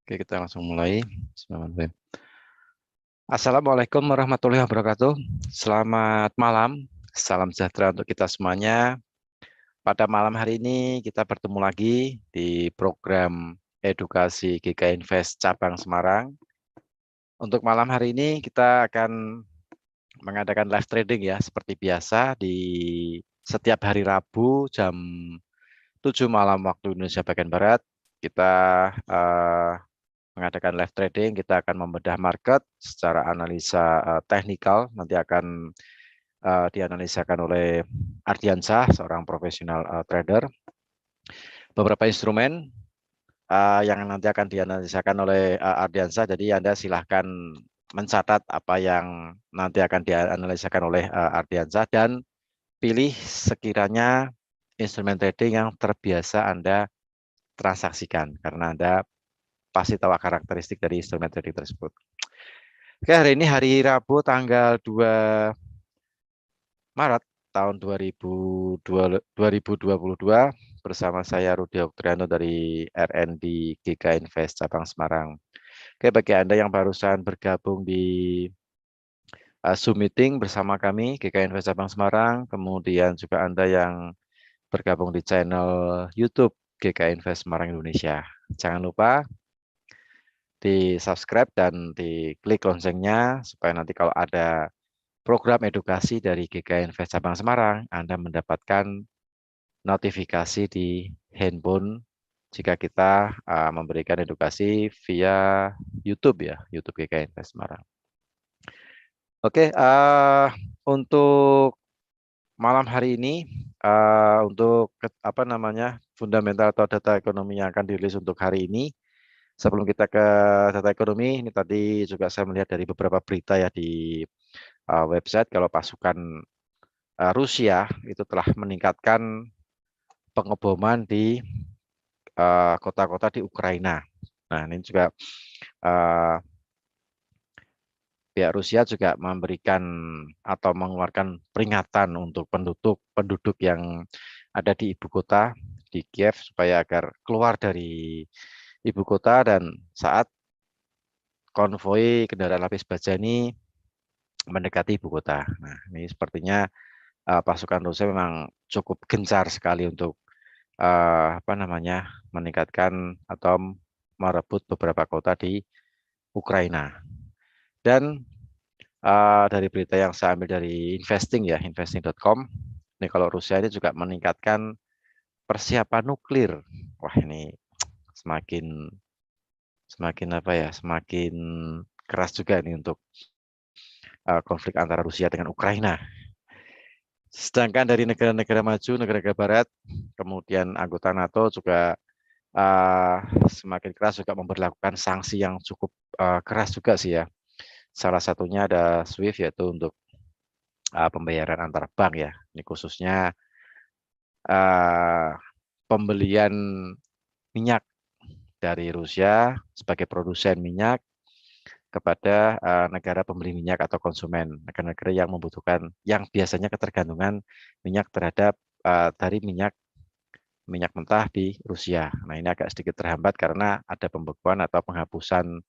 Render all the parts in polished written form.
Oke, kita langsung mulai. Bismillahirrahmanirrahim. Assalamualaikum warahmatullahi wabarakatuh. Selamat malam. Salam sejahtera untuk kita semuanya. Pada malam hari ini kita bertemu lagi di program edukasi GK Invest Cabang Semarang. Untuk malam hari ini kita akan mengadakan live trading ya, seperti biasa di setiap hari Rabu jam 7 malam waktu Indonesia bagian Barat. Kita mengadakan live trading, kita akan membedah market secara analisa teknikal, nanti akan dianalisakan oleh Ardiansyah, seorang profesional trader. Beberapa instrumen yang nanti akan dianalisakan oleh Ardiansyah, jadi Anda silahkan mencatat apa yang nanti akan dianalisakan oleh Ardiansyah dan pilih sekiranya instrumen trading yang terbiasa Anda transaksikan, karena Anda pasti tahu karakteristik dari instrumen trading tersebut. Oke, hari ini hari Rabu tanggal 2 Maret tahun 2022 bersama saya Rudi Oktriano dari RND GK Invest Cabang Semarang. Oke, bagi Anda yang barusan bergabung di Zoom meeting bersama kami GK Invest Cabang Semarang, kemudian juga Anda yang bergabung di channel YouTube GK Invest Semarang Indonesia. Jangan lupa di subscribe dan diklik loncengnya supaya nanti kalau ada program edukasi dari GK Invest Cabang Semarang, Anda mendapatkan notifikasi di handphone jika kita memberikan edukasi via YouTube ya, YouTube GK Invest Semarang. Oke, untuk malam hari ini untuk fundamental atau data ekonomi yang akan dirilis untuk hari ini. Sebelum kita ke data ekonomi, ini tadi juga saya melihat dari beberapa berita ya di website kalau pasukan Rusia itu telah meningkatkan pengeboman di kota-kota di Ukraina. Nah, ini juga pihak Rusia juga memberikan atau mengeluarkan peringatan untuk penduduk yang ada di ibu kota di Kiev supaya agar keluar dari ibu kota dan saat konvoi kendaraan lapis baja ini mendekati ibu kota. Nah, ini sepertinya pasukan Rusia memang cukup gencar sekali untuk meningkatkan atau merebut beberapa kota di Ukraina. Dan dari berita yang saya ambil dari investing.com, ini kalau Rusia ini juga meningkatkan persiapan nuklir. Wah, ini semakin keras juga ini untuk konflik antara Rusia dengan Ukraina. Sedangkan dari negara-negara maju, negara-negara barat, kemudian anggota NATO juga semakin keras juga memberlakukan sanksi yang cukup keras juga sih ya. Salah satunya ada SWIFT, yaitu untuk pembayaran antar bank ya. Ini khususnya pembelian minyak dari Rusia sebagai produsen minyak kepada negara pembeli minyak atau konsumen, negara-negara yang membutuhkan, yang biasanya ketergantungan minyak terhadap dari minyak mentah di Rusia. Nah, ini agak sedikit terhambat karena ada pembekuan atau penghapusan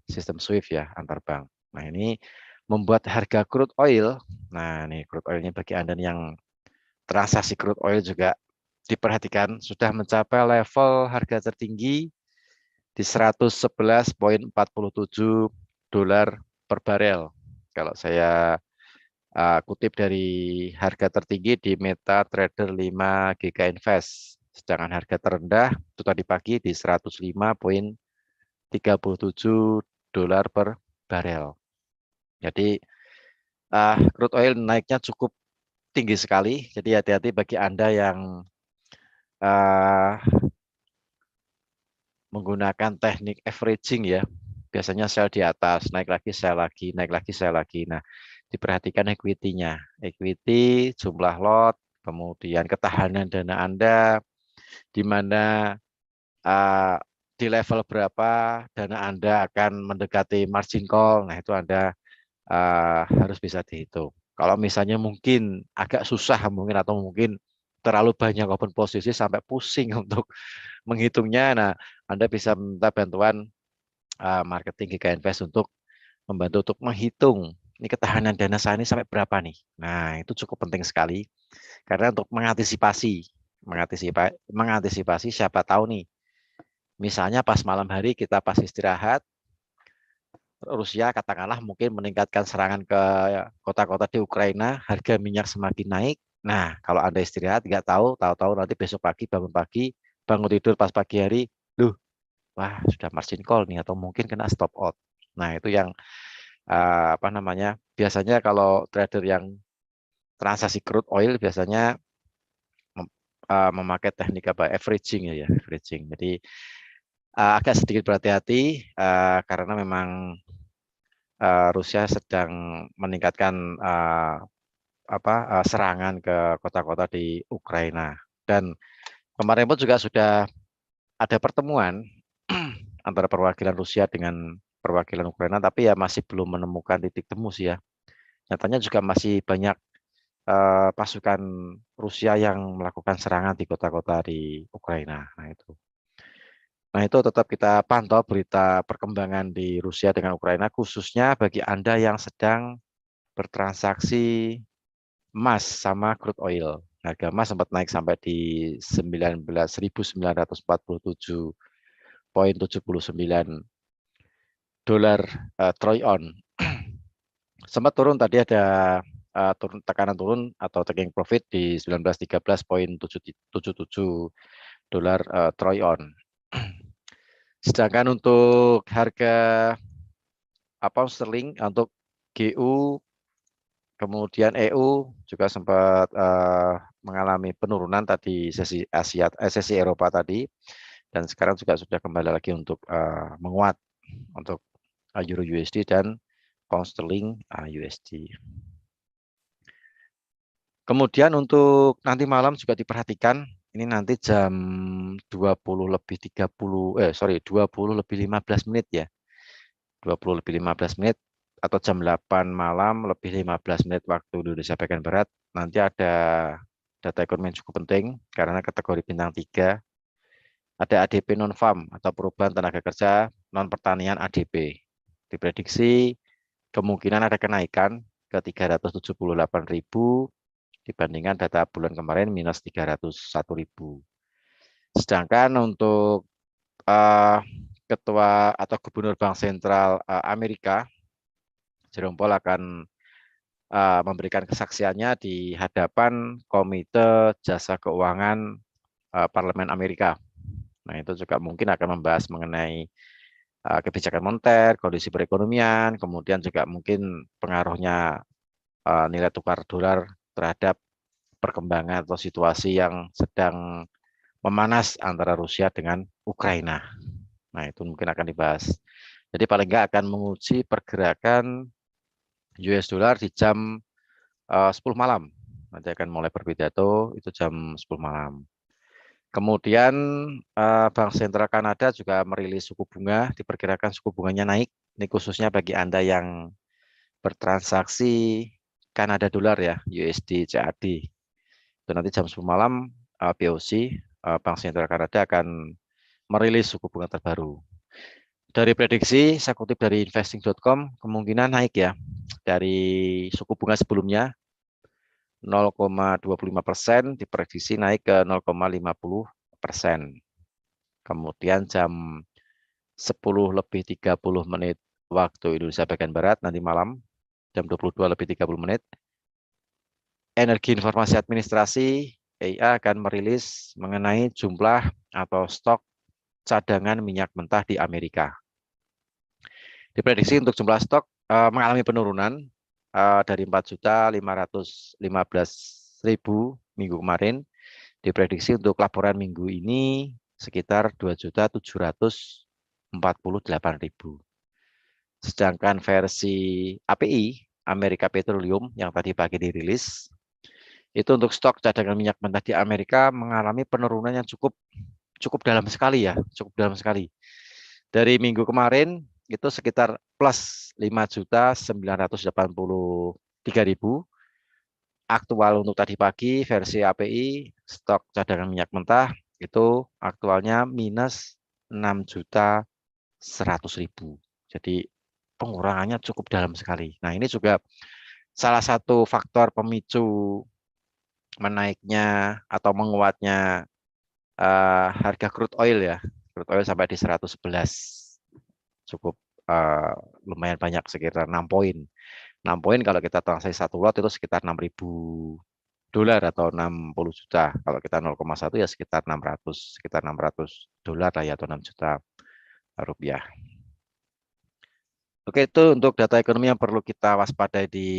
sistem SWIFT ya antar bank. Nah, ini membuat harga crude oil. Nah, ini crude oilnya bagi Anda yang transaksi crude oil juga diperhatikan sudah mencapai level harga tertinggi di 111,47 dolar per barel. Kalau saya kutip dari harga tertinggi di MetaTrader 5 GK Invest. Sedangkan harga terendah itu tadi pagi di 105,37 dolar per barel. Jadi crude oil naiknya cukup tinggi sekali. Jadi hati-hati bagi Anda yang menggunakan teknik averaging ya. Biasanya sell di atas, naik lagi, sell lagi, naik lagi, sell lagi. Nah, diperhatikan equity-nya. Equity, jumlah lot, kemudian ketahanan dana Anda, di mana di level berapa dana Anda akan mendekati margin call. Nah, itu Anda harus bisa dihitung. Kalau misalnya mungkin agak susah mungkin atau mungkin terlalu banyak open posisi sampai pusing untuk menghitungnya. Nah, Anda bisa minta bantuan marketing GK Invest untuk membantu untuk menghitung ini ketahanan dana saya ini sampai berapa nih. Nah, itu cukup penting sekali karena untuk mengantisipasi siapa tahu nih. Misalnya pas malam hari kita pas istirahat, Rusia katakanlah mungkin meningkatkan serangan ke kota-kota di Ukraina, harga minyak semakin naik. Nah, kalau Anda istirahat nggak tahu-tahu nanti besok pagi bangun tidur pas pagi hari, loh, wah sudah margin call nih atau mungkin kena stop out. Nah, itu yang apa namanya? Biasanya kalau trader yang transaksi crude oil biasanya memakai teknik apa? Averaging ya, averaging. Jadi agak sedikit berhati-hati karena memang Rusia sedang meningkatkan serangan ke kota-kota di Ukraina. Dan kemarin pun juga sudah ada pertemuan antara perwakilan Rusia dengan perwakilan Ukraina, tapi ya masih belum menemukan titik temu sih ya. Nyatanya juga masih banyak pasukan Rusia yang melakukan serangan di kota-kota di Ukraina. Nah, itu tetap kita pantau berita perkembangan di Rusia dengan Ukraina, khususnya bagi Anda yang sedang bertransaksi emas sama crude oil. Harga emas sempat naik sampai di 19.947,79 dolar troy on. Sempat turun tadi ada tekanan turun atau taking profit di 1913,77 dolar troy on. Sedangkan untuk harga pound sterling untuk GU kemudian EU juga sempat mengalami penurunan tadi sesi Eropa tadi, dan sekarang juga sudah kembali lagi untuk menguat untuk Euro USD dan Pound Sterling USD. Kemudian untuk nanti malam juga diperhatikan, ini nanti jam 20 lebih 15 menit ya. 20 lebih 15 menit atau jam 8 malam lebih 15 menit waktu Indonesia bagian Barat, nanti ada data ekonomi yang cukup penting karena kategori bintang 3 ada ADP non-farm atau perubahan tenaga kerja non pertanian ADP. Diprediksi kemungkinan ada kenaikan ke 378.000 dibandingkan data bulan kemarin minus 301.000. Sedangkan untuk Ketua atau Gubernur Bank Sentral Amerika, Jerome Powell akan memberikan kesaksiannya di hadapan Komite Jasa Keuangan Parlemen Amerika. Nah, itu juga mungkin akan membahas mengenai kebijakan moneter, kondisi perekonomian, kemudian juga mungkin pengaruhnya nilai tukar dolar terhadap perkembangan atau situasi yang sedang memanas antara Rusia dengan Ukraina. Nah, itu mungkin akan dibahas. Jadi paling nggak akan menguji pergerakan US dollar di jam 10 malam. Nanti akan mulai berpidato itu jam 10 malam. Kemudian Bank Sentral Kanada juga merilis suku bunga, diperkirakan suku bunganya naik. Ini khususnya bagi Anda yang bertransaksi Kanada dolar ya, USD, CAD. Itu nanti jam 10 malam BOC, Bank Sentral Kanada akan merilis suku bunga terbaru. Dari prediksi, saya kutip dari investing.com, kemungkinan naik ya. Dari suku bunga sebelumnya 0,25% diprediksi naik ke 0,50%. Kemudian jam 10 lebih 30 menit waktu Indonesia bagian Barat nanti malam, jam 22 lebih 30 menit, Energi Informasi Administrasi EIA akan merilis mengenai jumlah atau stok cadangan minyak mentah di Amerika. Diprediksi untuk jumlah stok mengalami penurunan dari 4.515.000 minggu kemarin. Diprediksi untuk laporan minggu ini sekitar 2.748.000. Sedangkan versi API, Amerika Petroleum, yang tadi pagi dirilis, itu untuk stok cadangan minyak mentah di Amerika mengalami penurunan yang cukup dalam sekali ya, cukup dalam sekali. Dari minggu kemarin itu sekitar plus 5.983.000. Aktual untuk tadi pagi versi API stok cadangan minyak mentah itu aktualnya minus 6.100.000. Jadi pengurangannya cukup dalam sekali. Nah, ini juga salah satu faktor pemicu menaiknya atau menguatnya harga crude oil ya. Crude oil sampai di 111. Cukup eh, lumayan banyak, sekitar 6 poin. 6 poin kalau kita transaksi satu lot itu sekitar 6.000 dolar atau 60 juta. Kalau kita 0,1 ya sekitar 600 dolar lah ya, atau 6 juta rupiah. Oke, itu untuk data ekonomi yang perlu kita waspadai di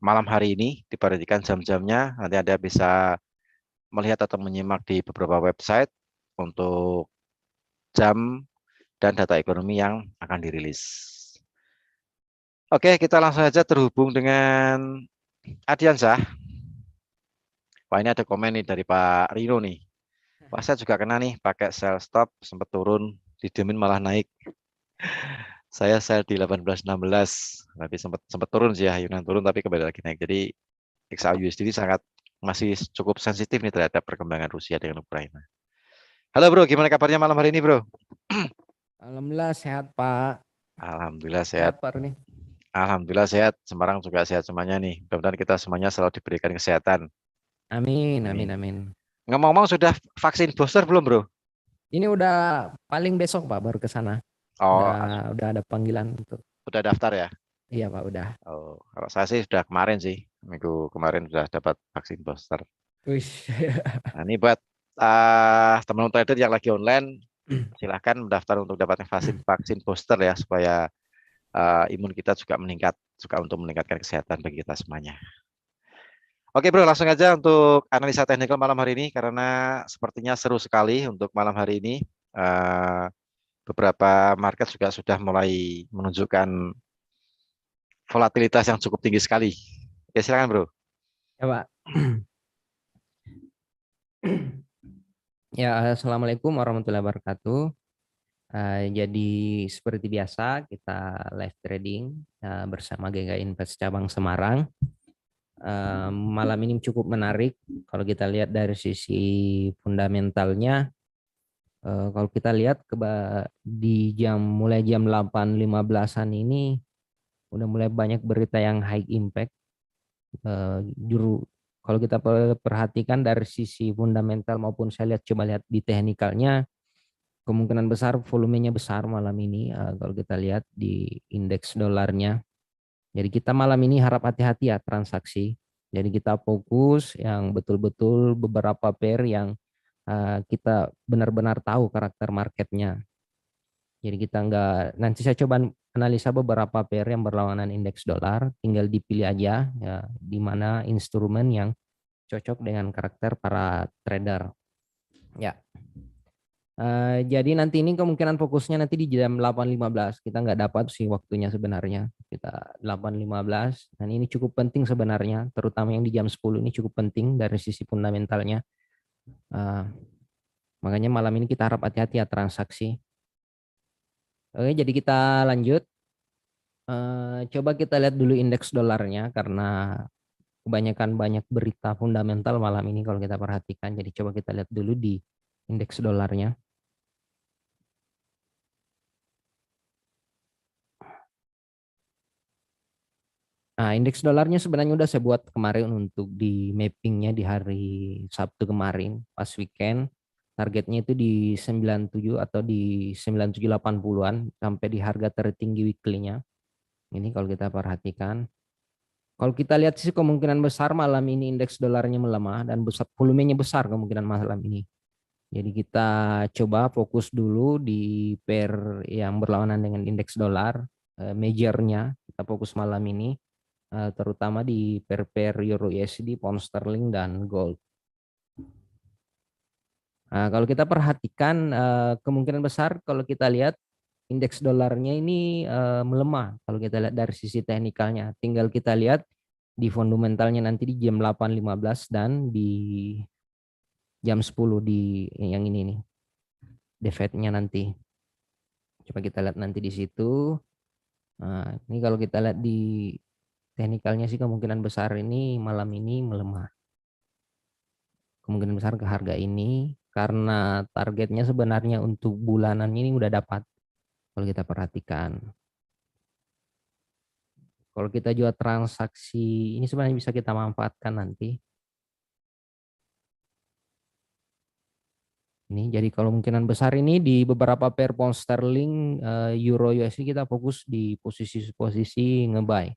malam hari ini. Diperhatikan jam-jamnya, nanti Anda bisa melihat atau menyimak di beberapa website untuk jam dan data ekonomi yang akan dirilis. Oke, kita langsung saja terhubung dengan Adiansah. Wah, ini ada komen nih dari Pak Rino nih. Wah, saya juga kena nih pakai sell stop, sempat turun, didiemin malah naik. Saya sell di 18.16, tapi sempat turun sih ya, Yunan turun tapi kembali lagi naik. Jadi XAUSD ini masih cukup sensitif nih terhadap perkembangan Rusia dengan Ukraina. Halo bro, gimana kabarnya malam hari ini bro? Alhamdulillah sehat Pak. Alhamdulillah sehat. Sehat Pak Roni. Alhamdulillah sehat. Semarang juga sehat semuanya nih. Mudah-mudahan kita semuanya selalu diberikan kesehatan. Amin, amin, Amin. amin. Ngomong-ngomong, sudah vaksin booster belum bro? Ini udah paling besok Pak baru ke sana. Oh, Udah ada panggilan untuk. udah daftar ya? Iya Pak udah. Oh, kalau saya sih sudah kemarin sih. Minggu kemarin sudah dapat vaksin booster. Wih. Nah, ini buat teman-teman trader yang lagi online, silahkan mendaftar untuk dapatkan vaksin vaksin booster ya, supaya imun kita juga meningkat, juga untuk meningkatkan kesehatan bagi kita semuanya. Oke bro, langsung aja untuk analisa teknikal malam hari ini, karena sepertinya seru sekali untuk malam hari ini. Eh, Beberapa market juga sudah mulai menunjukkan volatilitas yang cukup tinggi sekali. Oke, silakan bro. Ya Pak. Ya, Assalamualaikum warahmatullahi wabarakatuh. Jadi seperti biasa kita live trading bersama GK Invest cabang Semarang. Malam ini cukup menarik kalau kita lihat dari sisi fundamentalnya. Kalau kita lihat di mulai jam 8.15-an ini udah mulai banyak berita yang high impact. Juru Kalau kita perhatikan dari sisi fundamental maupun saya coba lihat di teknikalnya, kemungkinan besar volumenya besar malam ini kalau kita lihat di indeks dolarnya. Jadi kita malam ini harap hati-hati ya transaksi. Jadi kita fokus yang betul-betul beberapa pair yang kita benar-benar tahu karakter marketnya. Jadi kita nggak, nanti saya coba analisa beberapa pair yang berlawanan indeks dolar, tinggal dipilih aja ya di mana instrumen yang cocok dengan karakter para trader. Ya. Jadi nanti ini kemungkinan fokusnya nanti di jam 8.15. Kita nggak dapat sih waktunya sebenarnya. Kita 8.15 dan ini cukup penting sebenarnya, terutama yang di jam 10 ini cukup penting dari sisi fundamentalnya. Uh, Makanya malam ini kita harap hati-hati ya transaksi. Oke, jadi kita lanjut. Coba kita lihat dulu indeks dolarnya karena kebanyakan banyak berita fundamental malam ini kalau kita perhatikan. Jadi coba kita lihat dulu di indeks dolarnya. Nah, indeks dolarnya sebenarnya udah saya buat kemarin untuk di mappingnya di hari Sabtu kemarin pas weekend. Targetnya itu di 97 atau di 9780-an sampai di harga tertinggi weekly-nya. Ini kalau kita perhatikan. Kalau kita lihat sih kemungkinan besar malam ini indeks dolarnya melemah dan besar volumenya besar kemungkinan malam ini. Jadi kita coba fokus dulu di pair yang berlawanan dengan indeks dolar, majornya kita fokus malam ini, terutama di pair-pair Euro USD, Pound Sterling, dan Gold. Nah, kalau kita perhatikan kemungkinan besar kalau kita lihat indeks dolarnya ini melemah kalau kita lihat dari sisi teknikalnya. Tinggal kita lihat di fundamentalnya nanti di jam 8.15 dan di jam 10 di yang ini nih. Defect-nya nanti. Coba kita lihat nanti di situ. Nah, ini kalau kita lihat di teknikalnya sih kemungkinan besar ini malam ini melemah. kemungkinan besar ke harga ini karena targetnya sebenarnya untuk bulanan ini udah dapat kalau kita perhatikan. Kalau kita jual transaksi ini sebenarnya bisa kita manfaatkan nanti. Ini jadi kalau kemungkinan besar ini di beberapa pair pound sterling, euro USD kita fokus di posisi-posisi nge-buy.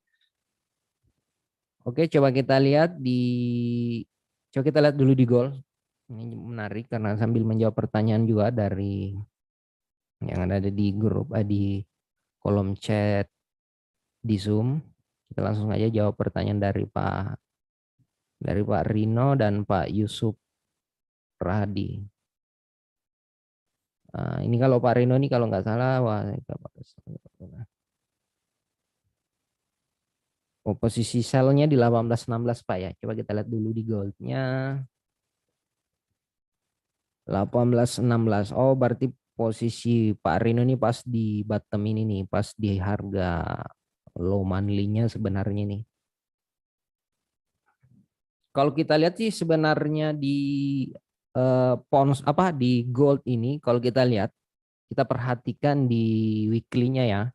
Oke, coba kita lihat dulu di gold. Ini menarik karena sambil menjawab pertanyaan juga dari yang ada di grup, di kolom chat di Zoom. Kita langsung aja jawab pertanyaan dari Pak Rino dan Pak Yusuf Radi. Ini kalau Pak Rino ini kalau nggak salah, wah, posisi sell-nya di 1816 Pak ya. Coba kita lihat dulu di gold-nya. 1816. Oh, berarti posisi Pak Rino ini pas di bottom ini nih, pas di harga low monthly-nya sebenarnya nih. Kalau kita lihat sih sebenarnya di pounds di gold ini kalau kita lihat, kita perhatikan di weekly-nya ya.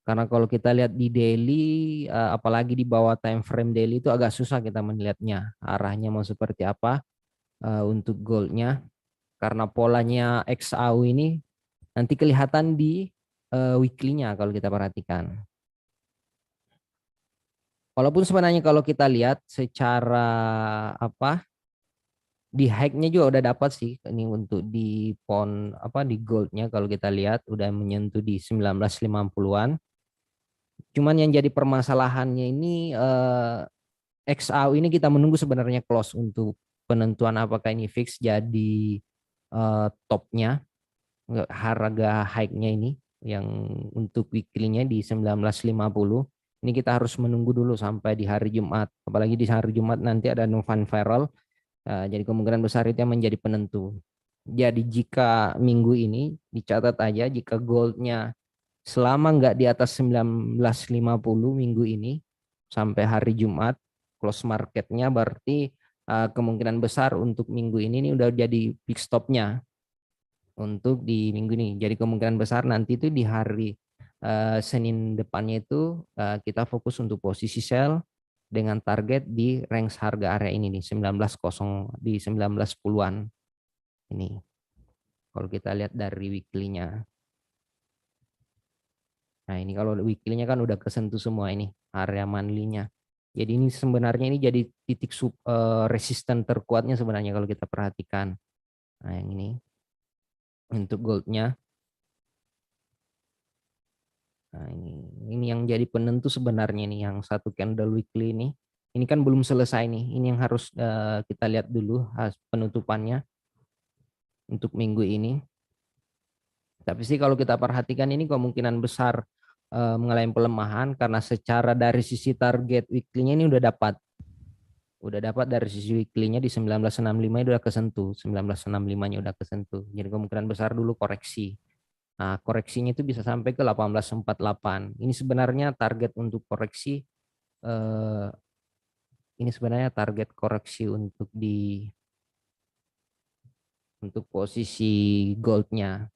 Karena kalau kita lihat di daily, apalagi di bawah time frame daily itu agak susah kita melihatnya arahnya mau seperti apa untuk goldnya. Karena polanya XAU ini nanti kelihatan di weekly-nya kalau kita perhatikan. Walaupun sebenarnya kalau kita lihat secara di high-nya juga udah dapat sih ini untuk di pound di gold-nya kalau kita lihat udah menyentuh di 1950-an. Cuman yang jadi permasalahannya ini XAU ini kita menunggu sebenarnya close untuk penentuan apakah ini fix jadi topnya harga high-nya ini yang untuk weekly-nya di 1950. Ini kita harus menunggu dulu sampai di hari Jumat. Apalagi di hari Jumat nanti ada Novan Viral. Jadi kemungkinan besar itu yang menjadi penentu. Jadi jika minggu ini dicatat aja jika goldnya selama nggak di atas 1950 minggu ini sampai hari Jumat close marketnya berarti kemungkinan besar untuk minggu ini udah jadi big stopnya untuk di minggu ini. Jadi kemungkinan besar nanti itu di hari Senin depannya itu kita fokus untuk posisi sell dengan target di range harga area ini nih 19.0 di 1910-an ini. Kalau kita lihat dari weekly-nya. Nah, ini kalau weekly-nya kan udah kesentuh semua ini area monthly-nya. Jadi ini sebenarnya ini jadi titik resisten terkuatnya sebenarnya kalau kita perhatikan. Nah, yang ini untuk gold-nya. Nah, ini yang jadi penentu sebenarnya nih yang satu candle weekly ini. Ini kan belum selesai nih. Ini yang harus kita lihat dulu penutupannya untuk minggu ini. Tapi sih kalau kita perhatikan ini kemungkinan besar mengalami pelemahan karena secara dari sisi target weekly-nya ini udah dapat. Udah dapat dari sisi weekly-nya di 1965 itu udah kesentuh. 1965-nya udah kesentuh. Jadi kemungkinan besar dulu koreksi. Nah, koreksinya itu bisa sampai ke 1848. Ini sebenarnya target untuk koreksi. Ini sebenarnya target koreksi untuk posisi goldnya.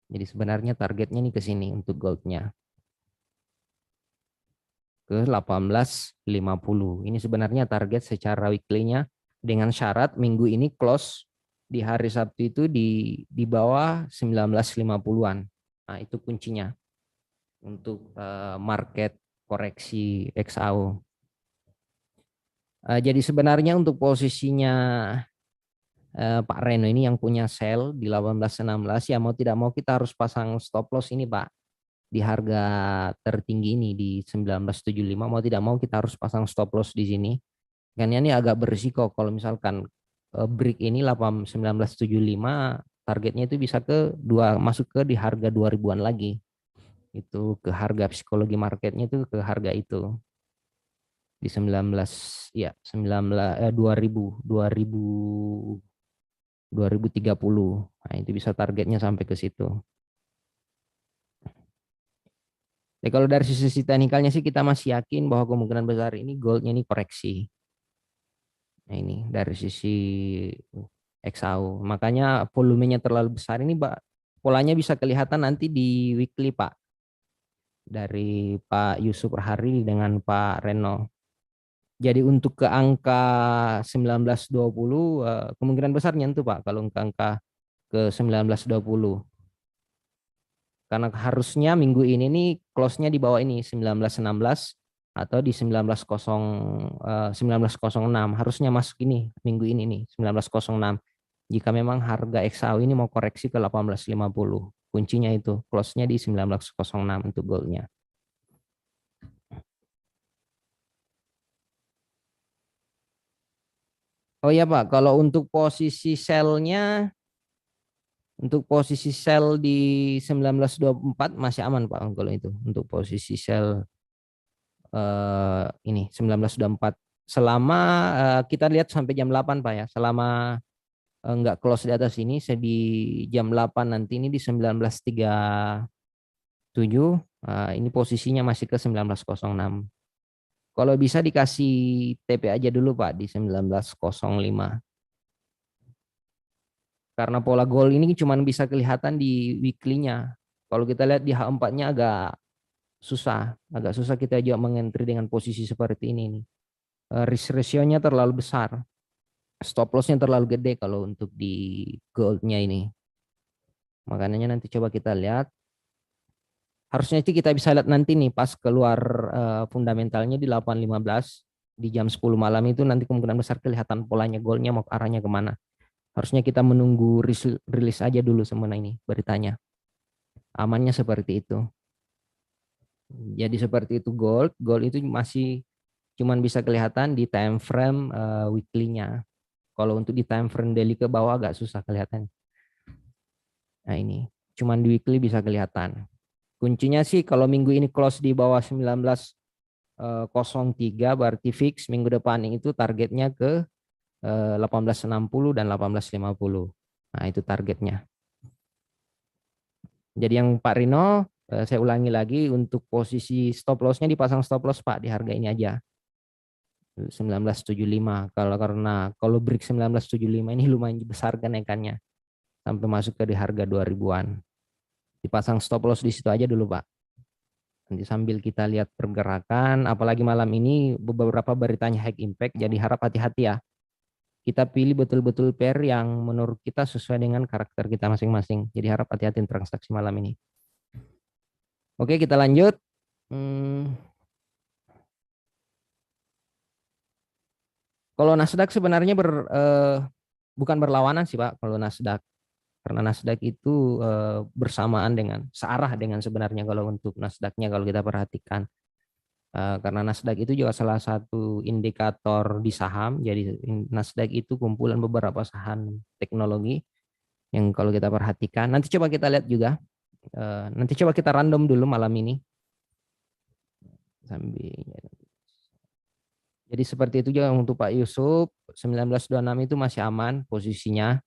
Jadi sebenarnya targetnya nih ke sini untuk goldnya ke 1850. Ini sebenarnya target secara weekly-nya dengan syarat minggu ini close di hari Sabtu itu di bawah 1950-an. Nah, itu kuncinya untuk market koreksi XAU. Jadi sebenarnya untuk posisinya Pak Reno ini yang punya sell di 1816 ya mau tidak mau kita harus pasang stop loss ini Pak di harga tertinggi ini di 1975 mau tidak mau kita harus pasang stop loss di sini. Karena ini agak berisiko kalau misalkan break ini 1975 targetnya itu bisa masuk ke di harga 2000-an lagi. Itu ke harga psikologi marketnya itu ke harga itu di 2030. Nah, itu bisa targetnya sampai ke situ. Jadi kalau dari sisi teknikalnya sih kita masih yakin bahwa kemungkinan besar ini goldnya ini koreksi. Nah, ini dari sisi XAU. Makanya volumenya terlalu besar ini, Pak. Polanya bisa kelihatan nanti di weekly, Pak. Dari Pak Yusuf Rahari dengan Pak Reno. Jadi untuk ke angka 1920 kemungkinan besar nyentuh, Pak, kalau ke angka ke 1920. Karena harusnya minggu ini nih close-nya di bawah ini 1916 atau di 1906 harusnya masuk ini minggu ini nih 1906. Jika memang harga XAU ini mau koreksi ke 1850. Kuncinya itu close-nya di 1906 untuk gold-nya. Oh iya Pak, kalau untuk posisi sell-nya untuk posisi sell di 1924 masih aman Pak kalau itu untuk posisi sell ini 1924 selama kita lihat sampai jam 8 Pak ya. Selama nggak close di atas ini di jam 8 nanti ini di 1937 ini posisinya masih ke 1906. Kalau bisa dikasih TP aja dulu Pak di 1905. Karena pola gold ini cuma bisa kelihatan di weekly-nya. Kalau kita lihat di H4-nya agak susah kita juga mengentri dengan posisi seperti ini nih. Risk ratio-nya terlalu besar. Stop loss-nya terlalu gede kalau untuk di gold-nya ini. Makanya nanti coba kita lihat. Harusnya itu kita bisa lihat nanti nih pas keluar fundamentalnya di 8.15 di jam 10 malam itu nanti kemungkinan besar kelihatan polanya goldnya mau arahnya kemana. Harusnya kita menunggu rilis aja dulu semua ini beritanya. Amannya seperti itu. Jadi seperti itu gold. Gold itu masih cuman bisa kelihatan di time frame weekly-nya. Kalau untuk di time frame daily ke bawah agak susah kelihatan. Nah ini, cuman di weekly bisa kelihatan. Kuncinya sih kalau minggu ini close di bawah 19.03 berarti fix minggu depan itu targetnya ke 18.60 dan 18.50. Nah itu targetnya. Jadi yang Pak Rino, saya ulangi lagi untuk posisi stop loss-nya dipasang stop loss Pak di harga ini aja. 1975. Kalau break 1975 ini lumayan besar kenaikannya sampai masuk ke di harga 2000-an. Dipasang stop loss di situ aja dulu, Pak. Nanti sambil kita lihat pergerakan, apalagi malam ini beberapa beritanya high impact, jadi harap hati-hati ya. Kita pilih betul-betul pair yang menurut kita sesuai dengan karakter kita masing-masing. Jadi harap hati-hati transaksi malam ini. Oke, kita lanjut. Kalau Nasdaq sebenarnya bukan berlawanan sih Pak. Kalau Nasdaq karena Nasdaq itu bersamaan dengan searah dengan sebenarnya kalau untuk Nasdaq-nya kalau kita perhatikan. Karena Nasdaq itu juga salah satu indikator di saham. Jadi Nasdaq itu kumpulan beberapa saham teknologi yang kalau kita perhatikan. Nanti coba kita lihat juga. Nanti coba kita random dulu malam ini. Jadi seperti itu juga untuk Pak Yusuf. 1926 itu masih aman posisinya.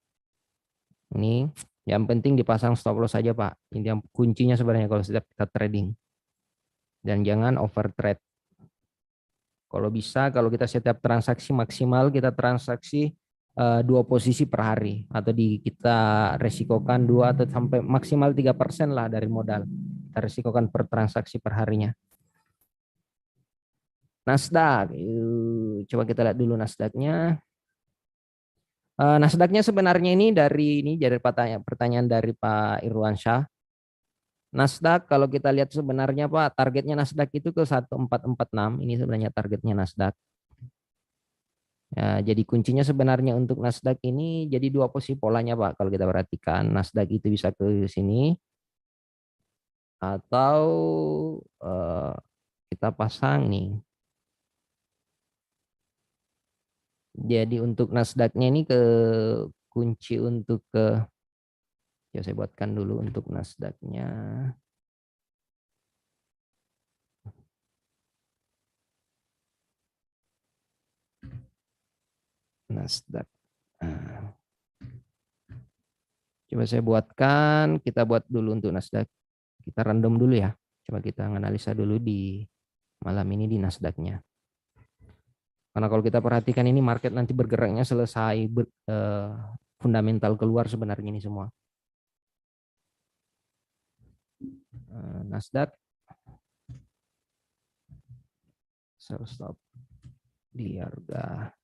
Ini yang penting dipasang stop loss saja Pak. Ini yang kuncinya sebenarnya kalau setiap kita trading. Dan jangan over trade. Kalau bisa, kalau kita setiap transaksi maksimal kita transaksi 2 posisi per hari atau kita resikokan 2 atau sampai maksimal 3% lah dari modal. Kita resikokan per transaksi per harinya. Nasdaq, coba kita lihat dulu Nasdaq-nya. Nasdaq-nya sebenarnya ini dari pertanyaan dari Pak Irwansyah. Nasdaq kalau kita lihat sebenarnya Pak, targetnya Nasdaq itu ke 1446. Ini sebenarnya targetnya Nasdaq. Ya, jadi kuncinya sebenarnya untuk Nasdaq ini jadi 2 posisi polanya Pak. Kalau kita perhatikan Nasdaq itu bisa ke sini atau kita pasang nih. Jadi untuk Nasdaq-nya ini ke kunci untuk ya saya buatkan dulu untuk Nasdaq-nya. Nasdaq. Nah. Coba saya buatkan, kita buat dulu untuk Nasdaq. Kita random dulu ya. Coba kita analisa dulu di malam ini di Nasdaq-nya. Karena kalau kita perhatikan ini market nanti bergeraknya selesai fundamental keluar sebenarnya ini semua. Nasdaq sell stop di harga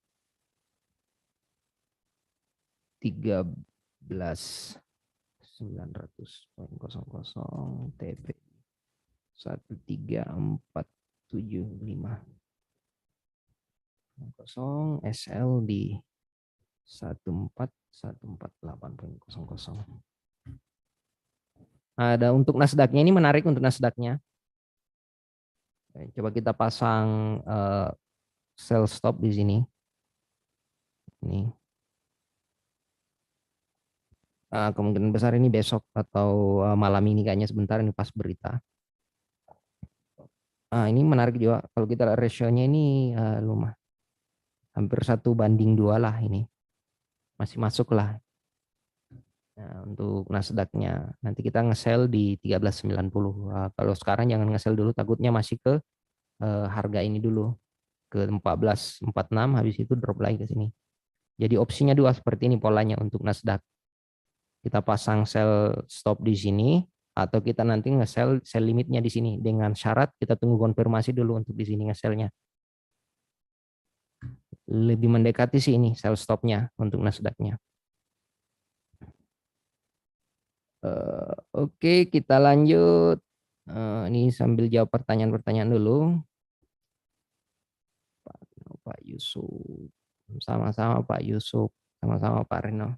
13.900.00 TP 13475 SL di 14148.00. Ada untuk Nasdaq-nya ini menarik untuk Nasdaq-nya. Coba kita pasang sell stop di sini. Ini. Kemungkinan besar ini besok atau malam ini kayaknya sebentar ini pas berita. Ini menarik juga kalau kita lihat ratio-nya ini lumayan hampir 1:2 lah ini. Masih masuk lah. Nah, untuk Nasdaq-nya nanti kita nge-sell di 13.90. Kalau sekarang jangan nge-sell dulu, takutnya masih ke harga ini dulu ke 14.46, habis itu drop lagi ke sini. Jadi opsinya dua seperti ini polanya untuk Nasdaq. Kita pasang sell stop di sini atau kita nanti nge-sell sell limitnya di sini dengan syarat kita tunggu konfirmasi dulu untuk di sini nge-sellnya. Lebih mendekati sih ini sell stopnya untuk Nasdaq-nya. Oke, kita lanjut. Ini sambil jawab pertanyaan-pertanyaan dulu. Pak Yusuf, sama-sama Pak Yusuf, sama-sama Pak Reno.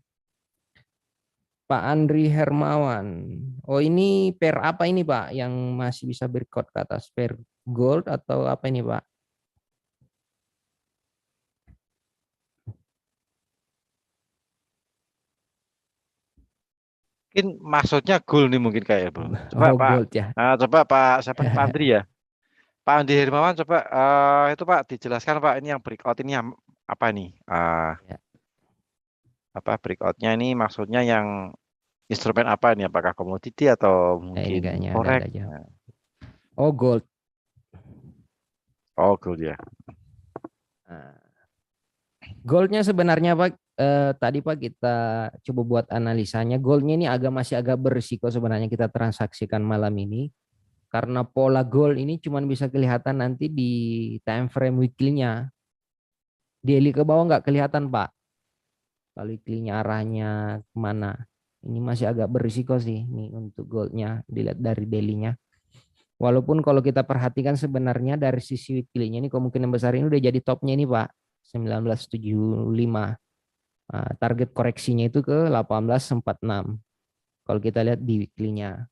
Pak Andri Hermawan. Oh, ini pair apa ini Pak yang masih bisa breakout ke atas? Pair gold atau apa ini Pak? Mungkin maksudnya goal nih mungkin kayak Bro. Coba Pak, Gold ya. coba Pak siapa nih Pak Andri ya? Pak Andi Hermawan coba itu Pak dijelaskan Pak ini yang breakout ini apa nih? Ya. Apa breakoutnya ini maksudnya yang instrumen apa ini? Apakah komoditi atau Ini mungkin kayaknya forex? ada jawab. Oh, gold. Oh gold ya. Goldnya sebenarnya Pak, tadi Pak kita coba buat analisanya. Goldnya ini masih agak berisiko sebenarnya kita transaksikan malam ini. Karena pola gold ini cuma bisa kelihatan nanti di time frame weekly-nya. Daily ke bawah nggak kelihatan Pak. Kalau weekly-nya arahnya kemana. Ini masih agak berisiko sih nih untuk goldnya dilihat dari daily-nya. Walaupun kalau kita perhatikan sebenarnya dari sisi weekly-nya ini kemungkinan besar ini udah jadi topnya ini Pak. 1975. Target koreksinya itu ke 1846. Kalau kita lihat di weekly-nya.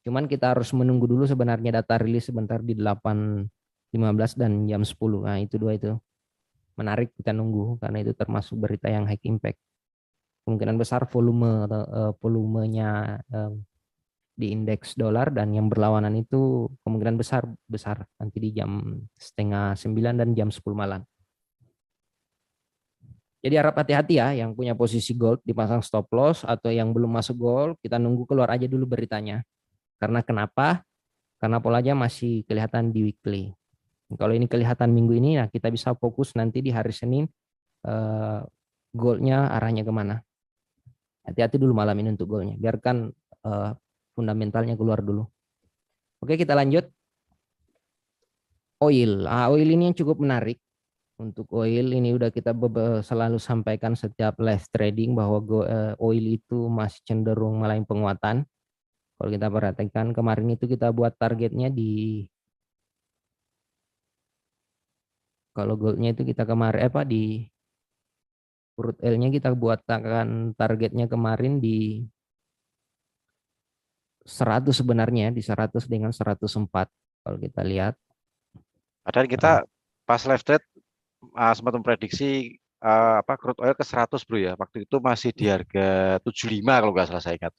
Cuman kita harus menunggu dulu sebenarnya data rilis sebentar di 8.15 dan jam 10. Nah, itu dua itu. Menarik kita nunggu karena itu termasuk berita yang high impact. Kemungkinan besar volumenya di indeks dolar dan yang berlawanan itu kemungkinan besar nanti di jam 8.30 dan jam 10 malam. Jadi harap hati-hati ya yang punya posisi gold dipasang stop loss atau yang belum masuk gold kita nunggu keluar aja dulu beritanya. Karena kenapa? Karena polanya masih kelihatan di weekly. Kalau ini kelihatan minggu ini, nah kita bisa fokus nanti di hari Senin goldnya arahnya kemana. Hati-hati dulu malam ini untuk goldnya. Biarkan fundamentalnya keluar dulu. Oke, kita lanjut. Oil. Oil ini yang cukup menarik. Untuk oil ini udah kita selalu sampaikan setiap live trading bahwa oil itu masih cenderung mulai penguatan. Kalau kita perhatikan kemarin itu kita buat targetnya di kalau goldnya itu kita kemarin di crude oil-nya kita buat targetnya kemarin di 100 sebenarnya di 100 dengan 104 kalau kita lihat. Padahal kita pas live trade sempat memprediksi crude oil ke 100 Bro ya. Waktu itu masih di harga 75 kalau nggak salah saya ingat.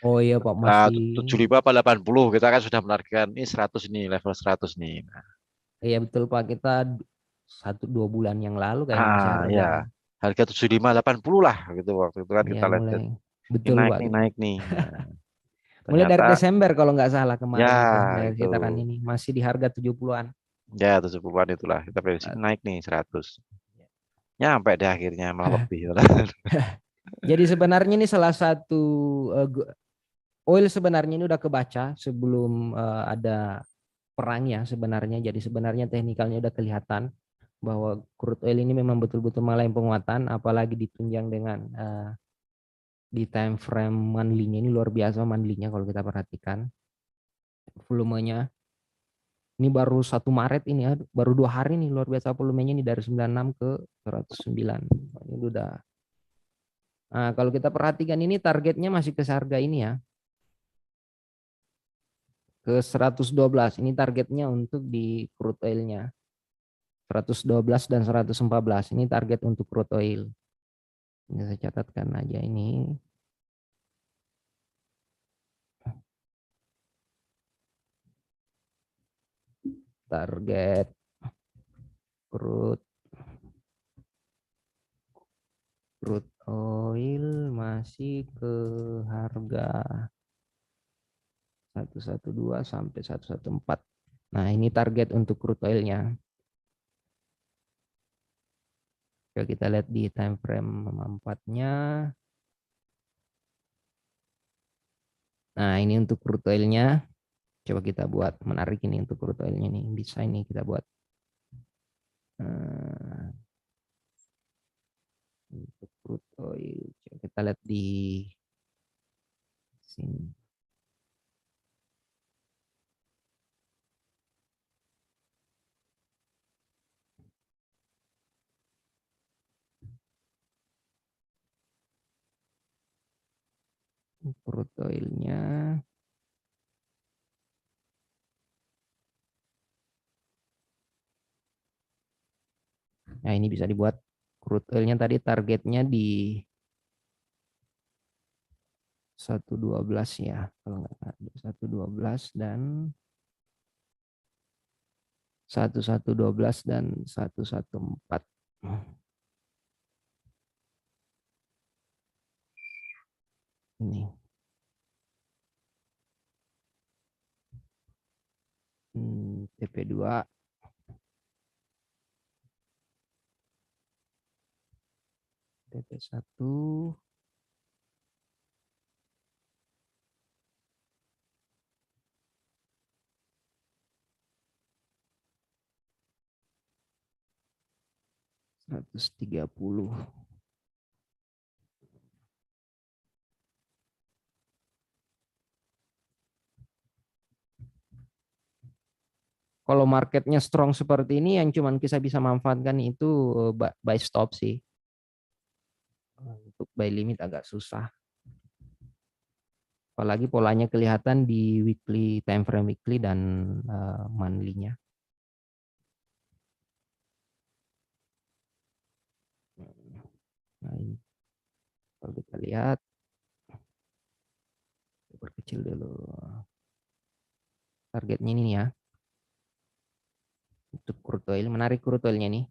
Oh iya Pak masih 75 apa 80 kita kan sudah menargetkan ini 100 nih level 100 nih. Nah, iya betul Pak kita 1-2 bulan yang lalu kayaknya masih ya harganya. harga 75 80 lah gitu waktu itu kan Iya kita lihat mulai ini betul naik Pak. nih naik nih. Nah, Mulai ternyata dari Desember kalau nggak salah ya kemarin itu dari itu sekitaran ini masih di harga 70-an. Ya 70-an itulah. Kita prediksi Eh, naik nih 100. Nyampe deh akhirnya malah lebih. Jadi sebenarnya ini salah satu eh, oil sebenarnya ini udah kebaca sebelum ada perang ya sebenarnya. Jadi sebenarnya teknikalnya udah kelihatan bahwa crude oil ini memang betul-betul mengalami penguatan, apalagi ditunjang dengan di time frame monthly-nya ini luar biasa monthly-nya kalau kita perhatikan volumenya. Ini baru 1 Maret ini ya, baru 2 hari nih luar biasa volumenya ini dari 96 ke 109. Ini udah. Nah, kalau kita perhatikan ini targetnya masih ke harga ini ya, ke 112. Ini targetnya untuk di crude oil-nya. 112 dan 114. Ini target untuk crude oil. Ini saya catatkan aja ini. Target crude crude oil masih ke harga 112 sampai 114. Nah, ini target untuk crude oil-nya. Coba kita lihat di time frame 4-nya. Nah, ini untuk crude oil-nya. Coba kita buat menarik ini untuk crude oil-nya nih. Bisa ini kita buat. Untuk crude oil. Coba kita lihat di sini. Crude oil-nya. Nah, ini bisa dibuat crude oil-nya tadi targetnya di 112 ya. Kalau nggak ada 112 dan 1112 dan 114. Ini. TP2 TP1 130. Kalau marketnya strong seperti ini, yang cuman kita bisa manfaatkan itu buy stop sih. Untuk buy limit agak susah. Apalagi polanya kelihatan di weekly, time frame weekly dan monthly-nya. Nah, ini kalau kita lihat, perkecil dulu. Targetnya ini ya. Untuk crude oil, menarik crude oil-nya nih.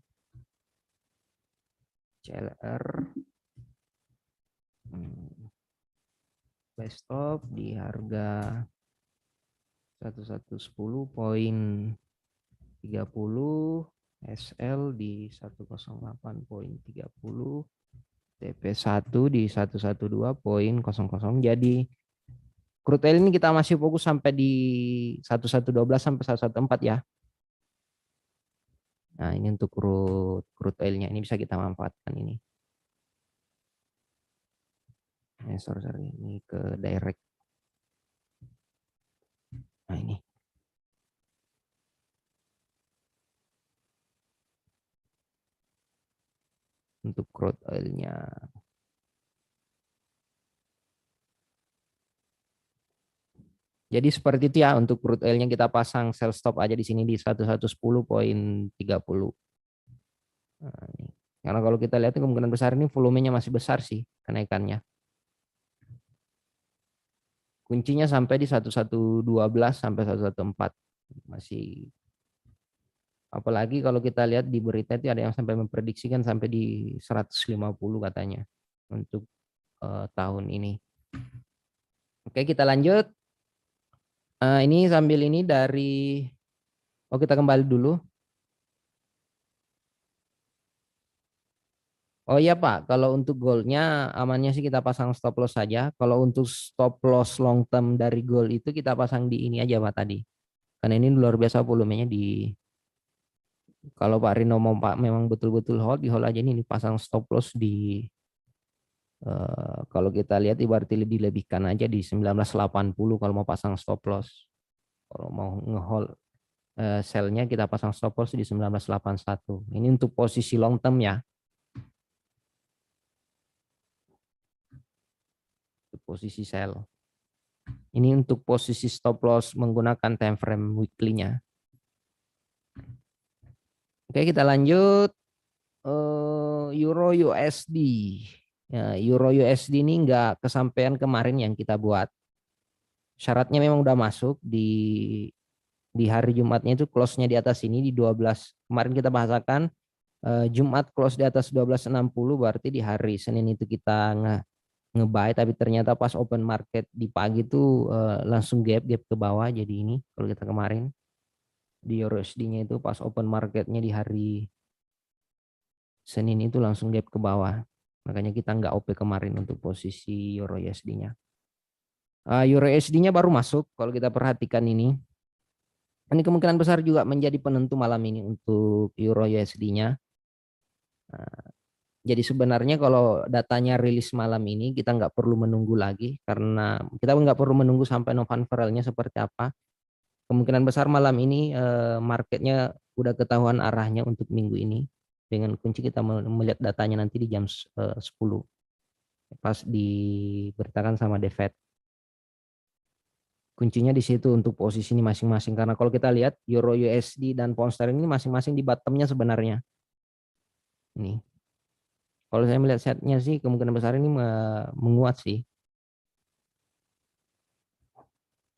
CLR. Buy stop di harga 1110.30, SL di 108.30, TP1 di 112.00. Jadi crude oil ini kita masih fokus sampai di 1112 sampai 114 ya. Nah, ini untuk crude oilnya ini bisa kita manfaatkan ini. Sorry, ini ke direct. Nah, ini. Untuk crude oilnya. Jadi seperti itu ya untuk crude oilnya kita pasang sell stop aja di sini di 1110.30. Nah, ini. Karena kalau kita lihat kemungkinan besar ini volumenya masih besar sih kenaikannya. Kuncinya sampai di 1112 sampai 114 masih, apalagi kalau kita lihat di berita itu ada yang sampai memprediksikan sampai di 150 katanya untuk tahun ini. Oke, kita lanjut. Ini sambil ini dari kita kembali dulu. Oh iya Pak, kalau untuk goalnya amannya sih kita pasang stop loss saja. Kalau untuk stop loss long term dari goal itu kita pasang di ini aja Pak tadi. Karena ini luar biasa volumenya di, kalau Pak Rino mau Pak memang betul-betul hold, di hold aja ini pasang stop loss di, kalau kita lihat ibaratnya lebih-lebihkan aja di 1980 kalau mau pasang stop loss. Kalau mau ngehold sell-nya kita pasang stop loss di 1981. Ini untuk posisi long term ya, untuk posisi sell. Ini untuk posisi stop loss menggunakan time frame weekly-nya. Oke, kita lanjut. Euro USD. Ya, Euro USD ini nggak kesampaian kemarin yang kita buat. Syaratnya memang udah masuk di hari Jumatnya itu close-nya di atas ini di 12. Kemarin kita bahasakan Jumat close di atas 12.60 berarti di hari Senin itu kita nge-buy, tapi ternyata pas open market di pagi itu langsung gap ke bawah. Jadi ini kalau kita kemarin di Euro USD-nya itu pas open marketnya di hari Senin itu langsung gap ke bawah. Makanya kita nggak OP kemarin untuk posisi Euro USD-nya. Euro USD-nya baru masuk kalau kita perhatikan ini. Ini kemungkinan besar juga menjadi penentu malam ini untuk Euro USD-nya. Jadi sebenarnya kalau datanya rilis malam ini kita nggak perlu menunggu lagi karena kita nggak perlu menunggu sampai non-farvalnya seperti apa. Kemungkinan besar malam ini marketnya udah ketahuan arahnya untuk minggu ini. Dengan kunci kita melihat datanya nanti di jam 10 pas diberitakan sama The Fed. Kuncinya di situ untuk posisi ini masing-masing karena kalau kita lihat Euro USD dan Pound Sterling ini masing-masing di bottomnya sebenarnya. Ini. Kalau saya melihat setnya sih kemungkinan besar ini menguat sih.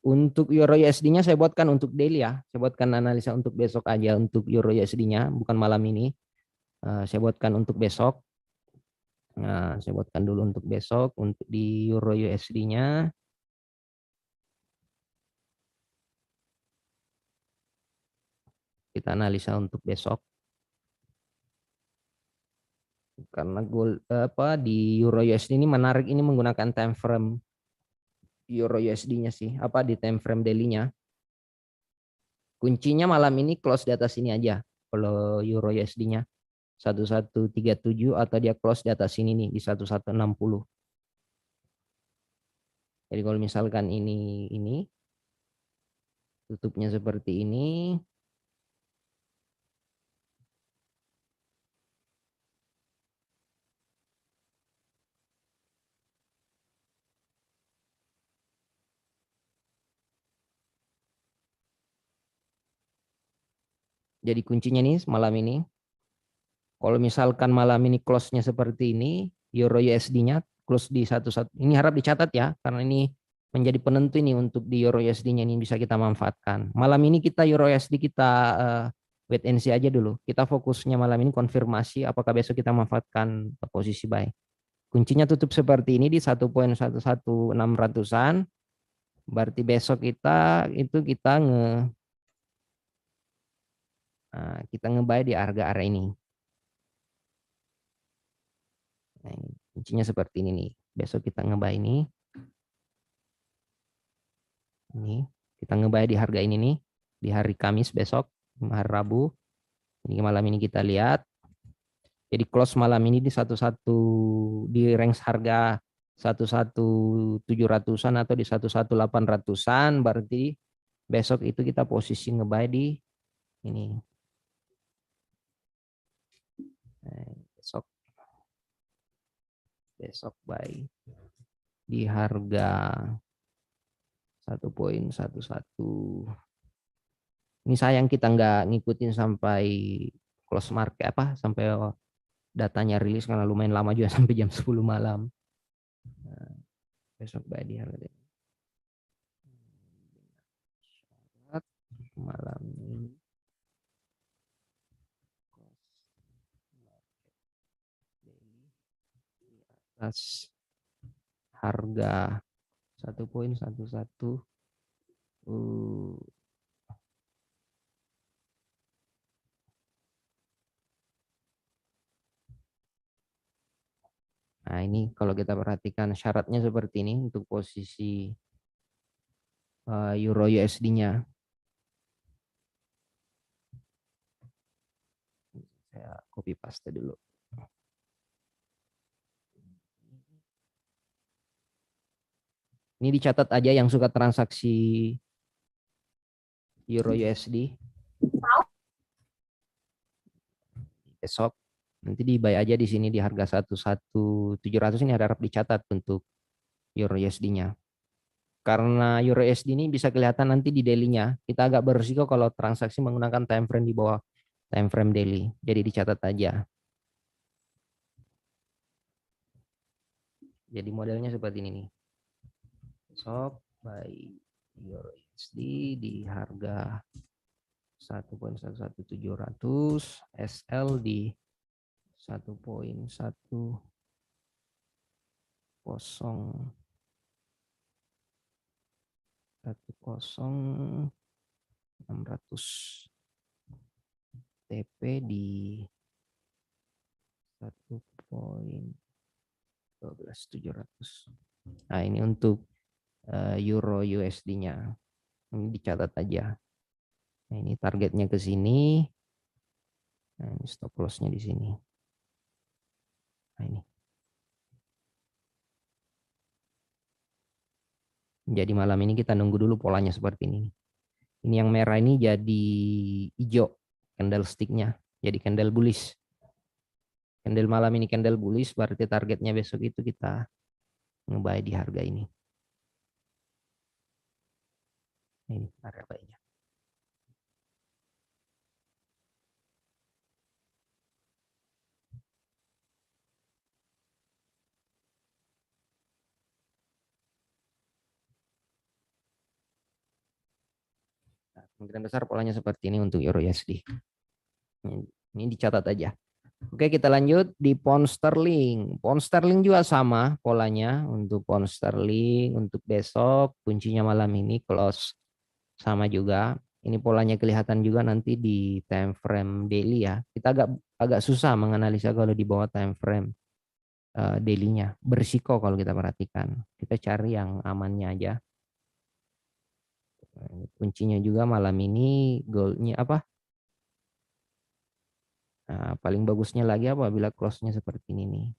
Untuk Euro USD-nya saya buatkan untuk daily ya. Saya buatkan analisa untuk besok aja untuk Euro USD-nya, bukan malam ini. Saya buatkan untuk besok. Nah, saya buatkan dulu untuk besok. Untuk di Euro USD-nya, kita analisa untuk besok. Karena gold apa di Euro USD ini menarik ini menggunakan time frame Euro USD-nya sih, apa di time frame daily-nya. Kuncinya malam ini close di atas ini aja. Kalau Euro USD-nya 1137 atau dia close di atas sini nih di 1160. Jadi kalau misalkan ini tutupnya seperti ini, jadi kuncinya nih malam ini. Kalau misalkan malam ini close-nya seperti ini, Euro USD-nya close di 11. Ini harap dicatat ya, karena ini menjadi penentu ini untuk di Euro USD-nya ini bisa kita manfaatkan. Malam ini kita Euro USD kita wait and see aja dulu. Kita fokusnya malam ini konfirmasi apakah besok kita manfaatkan posisi buy. Kuncinya tutup seperti ini di 1.11600-an. Berarti besok kita nge-buy di harga area ini. Nah, kuncinya seperti ini nih. Besok kita nge-buy ini. Ini kita nge-buy di harga ini nih. Di hari Kamis besok, hari Rabu. Ini malam ini kita lihat. Jadi close malam ini di di range harga 11.700-an atau di 11.800-an. Berarti besok itu kita posisi nge-buy di ini. Besok buy di harga 1.11. Ini sayang kita nggak ngikutin sampai close market apa sampai datanya rilis karena lumayan lama juga sampai jam 10 malam. Nah, besok buy di harga malam ini atas harga 1.11. Nah, ini kalau kita perhatikan syaratnya seperti ini untuk posisi Euro USD-nya. Saya copy paste dulu. Ini dicatat aja yang suka transaksi Euro USD. Besok nanti di buy aja di sini di harga 11.700 ini harap dicatat untuk Euro USD-nya. Karena Euro USD ini bisa kelihatan nanti di daily-nya. Kita agak berisiko kalau transaksi menggunakan time frame di bawah time frame daily. Jadi dicatat aja. Jadi modelnya seperti ini nih. Besok buy Euro USD di harga 1.11700, SL di 1.10 600 TP di 1.12700. Nah, ini untuk Euro USD-nya. Ini dicatat aja. Nah, ini targetnya ke sini. Nah, ini stop loss-nya di sini. Nah, ini. Jadi malam ini kita nunggu dulu polanya seperti ini. Ini yang merah ini jadi hijau candlestick-nya. Jadi candle bullish. Candle malam ini candle bullish, berarti targetnya besok itu kita nge-buy di harga ini. Ini area buy-nya. Nah, kemungkinan besar polanya seperti ini untuk Euro USD. Ini dicatat aja. Oke, kita lanjut di pound sterling. Pound sterling juga sama polanya untuk pound sterling untuk besok kuncinya malam ini close sama juga. Ini polanya kelihatan juga nanti di time frame daily ya. Kita agak agak susah menganalisa kalau di bawah time frame daily-nya. Berisiko kalau kita perhatikan. Kita cari yang amannya aja. Kuncinya juga malam ini goldnya apa? Nah, paling bagusnya lagi apabila close-nya seperti ini nih.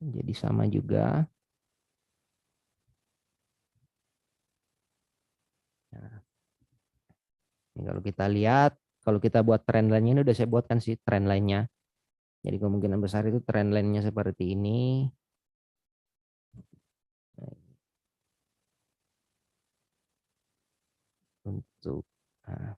Jadi sama juga. Nah, ini kalau kita lihat, kalau kita buat trend line-nya ini udah saya buatkan sih trend line-nya. Jadi kemungkinan besar itu trend line-nya seperti ini. Untuk nah,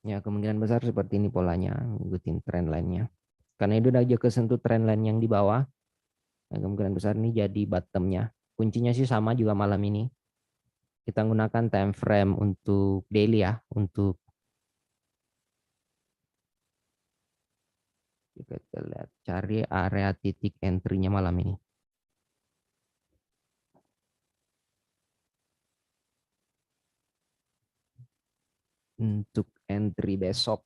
ya kemungkinan besar seperti ini polanya, ngikutin trend line-nya. Karena itu udah aja kesentuh trend line yang di bawah, nah, kemungkinan besar ini jadi bottom-nya. Kuncinya sih sama juga malam ini. Kita gunakan time frame untuk daily ya, untuk kita lihat cari area titik entry-nya malam ini. Untuk entry besok.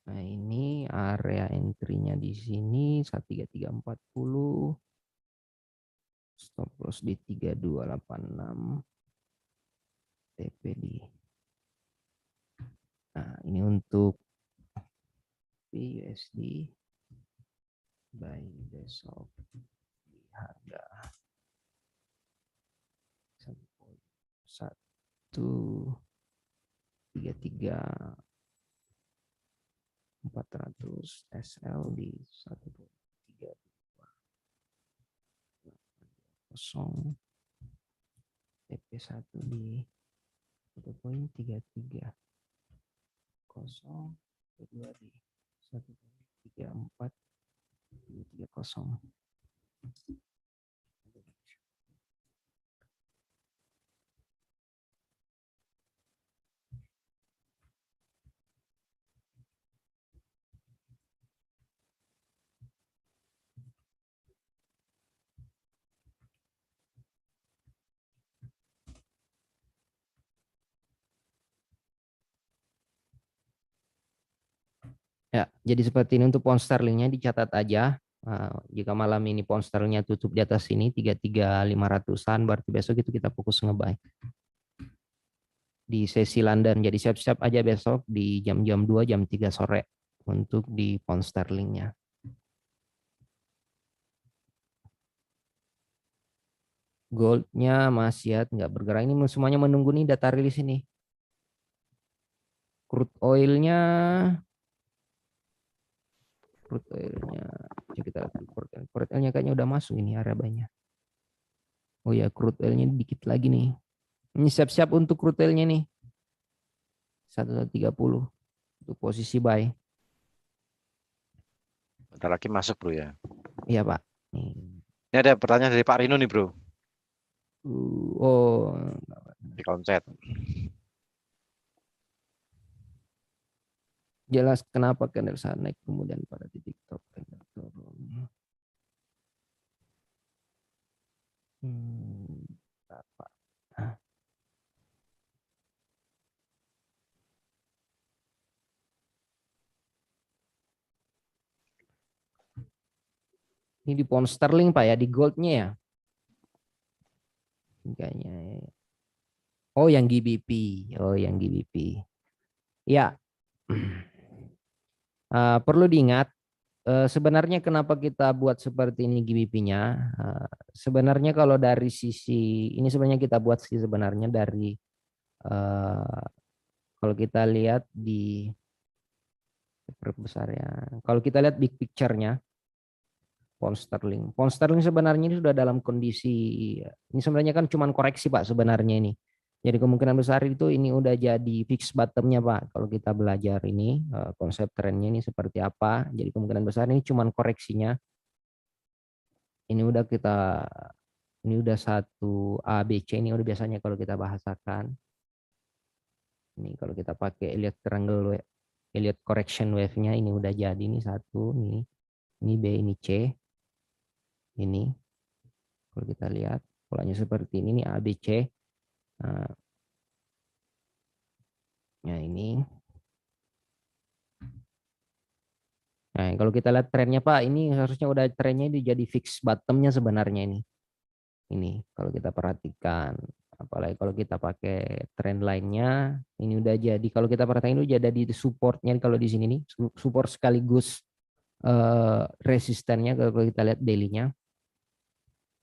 Nah, ini area entry-nya di sini 13340. Stop loss di 3286. TP di. Nah, ini untuk USD buy besok di harga 1.13.400 SL di 1.32 TP1 di 1.33 kedua di 1.3430. Ya, jadi seperti ini untuk pound sterlingnya dicatat aja. Jika malam ini pound sterlingnya tutup di atas ini 33.500-an, berarti besok itu kita fokus ngebuy di sesi London. Jadi siap-siap aja besok di jam-jam 2, jam 3 sore untuk di pound sterlingnya. Goldnya masih nggak bergerak. Ini semuanya menunggu nih data rilis ini. Crude oilnya kita lihat crude oilnya kayaknya udah masuk ini Arabanya. Oh ya, crude oilnya dikit lagi nih. Ini siap-siap untuk crude oilnya nih. 130 untuk posisi buy. Bentar lagi masuk bro ya. Iya Pak. Ini ada pertanyaan dari Pak Rino nih bro. Oh. Di kolom chat. Jelas kenapa candle saat naik kemudian pada titik top candle turun. Apa? Ini di pound sterling Pak ya, di goldnya ya. Kayaknya. Oh yang GBP. Oh yang GBP. Ya. Perlu diingat sebenarnya kenapa kita buat seperti ini GBP-nya. Sebenarnya kalau dari sisi ini sebenarnya kita buat sih sebenarnya dari kalau kita lihat di besar ya. Kalau kita lihat big picture-nya pound sterling. Pound sterling sebenarnya ini sudah dalam kondisi ini sebenarnya kan cuma koreksi Pak sebenarnya ini. Jadi kemungkinan besar itu ini udah jadi fix bottom-nya Pak. Kalau kita belajar ini konsep trennya ini seperti apa. Jadi kemungkinan besar ini cuma koreksinya. Ini udah satu ABC ini udah biasanya kalau kita bahasakan. Ini kalau kita pakai Elliott triangle Elliott correction wave-nya ini udah jadi ini satu, ini B, ini C. Ini kalau kita lihat polanya seperti ini A, B, C. Nah, ini. Nah, kalau kita lihat trennya Pak, ini harusnya udah trennya ini jadi fix bottom-nya sebenarnya ini. Ini kalau kita perhatikan, apalagi kalau kita pakai trend line-nya, ini udah jadi. Kalau kita perhatikan itu jadi di support-nya kalau di sini nih, support sekaligus resistennya kalau kita lihat daily-nya.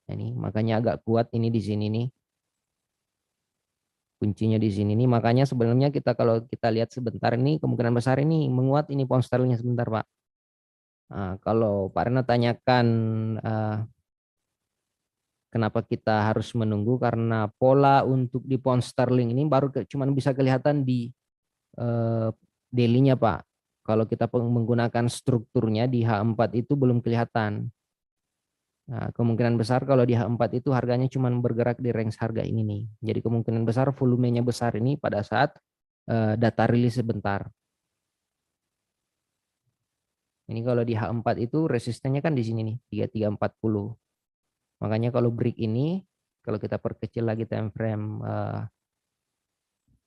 Nah, ini makanya agak kuat ini di sini nih. Kuncinya di sini nih, makanya sebenarnya kita kalau kita lihat sebentar ini kemungkinan besar ini menguat ini pound sterlingnya sebentar Pak. Nah, kalau Pak Reno tanyakan kenapa kita harus menunggu karena pola untuk di pound sterling ini baru cuman bisa kelihatan di daily-nya Pak. Kalau kita menggunakan strukturnya di H4 itu belum kelihatan. Nah, kemungkinan besar kalau di H4 itu harganya cuma bergerak di range harga ini nih. Jadi kemungkinan besar volumenya besar ini pada saat data rilis sebentar. Ini kalau di H4 itu resistennya kan di sini nih 3340. Makanya kalau break ini kalau kita perkecil lagi time frame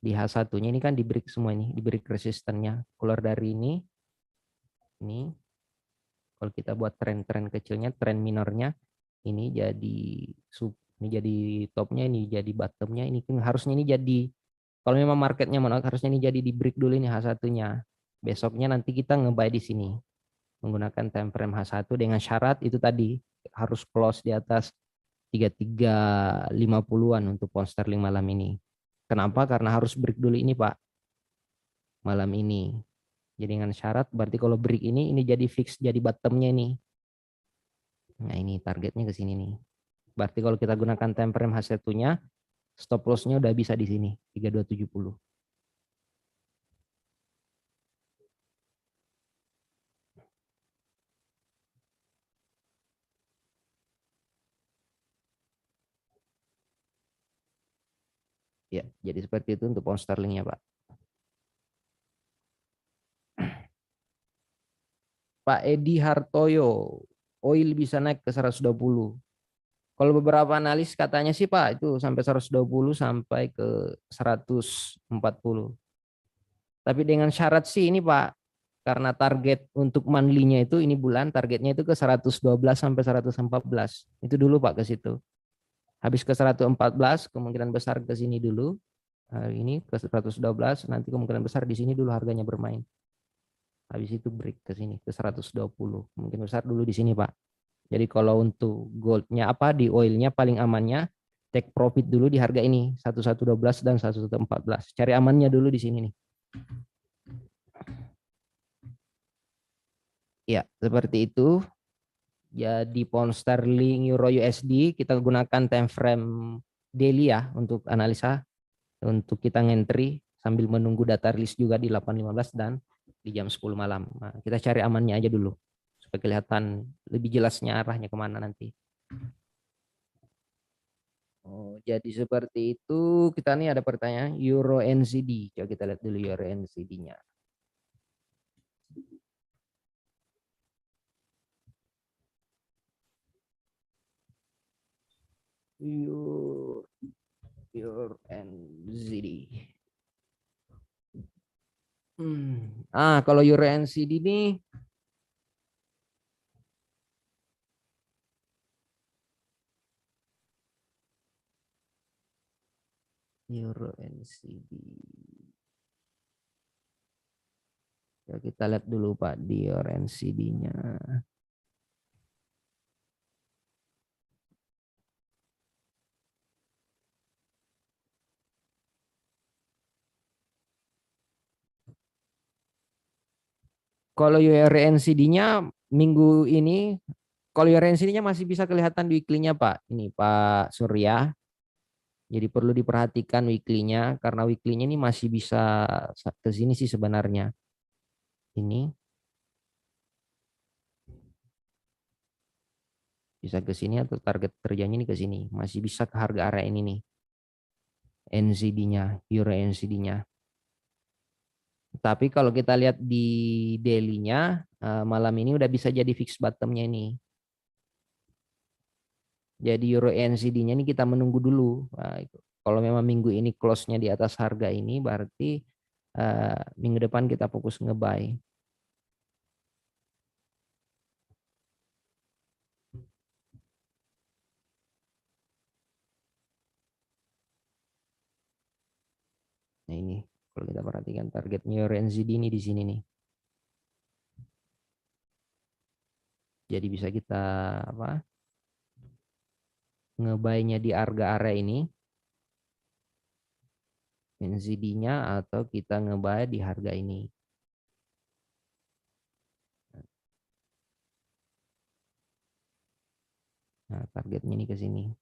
di H1-nya ini kan di break semua ini, di break resistennya. Keluar dari ini kalau kita buat tren-tren kecilnya, tren minornya, ini jadi sub, ini jadi topnya, ini jadi bottomnya, ini harusnya ini jadi, kalau memang marketnya menolak harusnya ini jadi di break dulu ini H1-nya. Besoknya nanti kita nge-buy di sini menggunakan time frame H1 dengan syarat itu tadi harus close di atas 3350-an untuk pound sterling malam ini. Kenapa? Karena harus break dulu ini Pak, malam ini. Jadi dengan syarat berarti kalau break ini jadi fix jadi bottomnya ini. Nah ini targetnya ke sini nih. Berarti kalau kita gunakan time frame H1-nya, stop loss-nya udah bisa di sini 3270. Ya, jadi seperti itu untuk pound sterlingnya Pak. Pak Edi Hartoyo, oil bisa naik ke 120. Kalau beberapa analis katanya sih Pak itu sampai 120 sampai ke 140. Tapi dengan syarat sih ini Pak, karena target untuk monthly-nya itu ini bulan targetnya itu ke 112 sampai 114. Itu dulu Pak ke situ. Habis ke 114 kemungkinan besar ke sini dulu. Hari ini ke 112 nanti kemungkinan besar di sini dulu harganya bermain. Habis itu break ke sini ke 120. Mungkin besar dulu di sini Pak. Jadi kalau untuk goldnya apa di oilnya paling amannya take profit dulu di harga ini 1112 dan 1114. Cari amannya dulu di sini nih. Ya, seperti itu. Jadi pound sterling, euro USD kita gunakan time frame daily ya untuk analisa, untuk kita ngentry sambil menunggu data rilis juga di 8.15 dan di jam 10 malam. Nah, kita cari amannya aja dulu supaya kelihatan lebih jelasnya arahnya kemana nanti. Oh, jadi seperti itu. Kita nih ada pertanyaan Euro NZD. Coba kita lihat dulu Euro NZD-nya. Euro NZD. Kalau Euro NZD ini Euro NZD. Ya, kita lihat dulu Pak di Euro NZD-nya. Kalau Euro NZD-nya minggu ini, kalau Euro NZD-nya masih bisa kelihatan di weekly-nya Pak. Ini Pak Surya. Jadi perlu diperhatikan weekly-nya karena weekly-nya ini masih bisa ke sini sih sebenarnya. Ini bisa ke sini atau target kerjanya ini ke sini. Masih bisa ke harga area ini nih. NZD-nya, Euro NZD-nya. Tapi kalau kita lihat di daily-nya malam ini udah bisa jadi fix bottom-nya ini. Jadi Euro NZD-nya ini kita menunggu dulu. Nah, itu. Kalau memang minggu ini close-nya di atas harga ini berarti minggu depan kita fokus nge-buy. Nah ini kalau kita perhatikan targetnya Euro NZD ini di sini nih. Jadi bisa kita apa? Nge-buy-nya di harga area ini. NZD-nya atau kita nge-buy di harga ini. Nah, targetnya ini ke sini.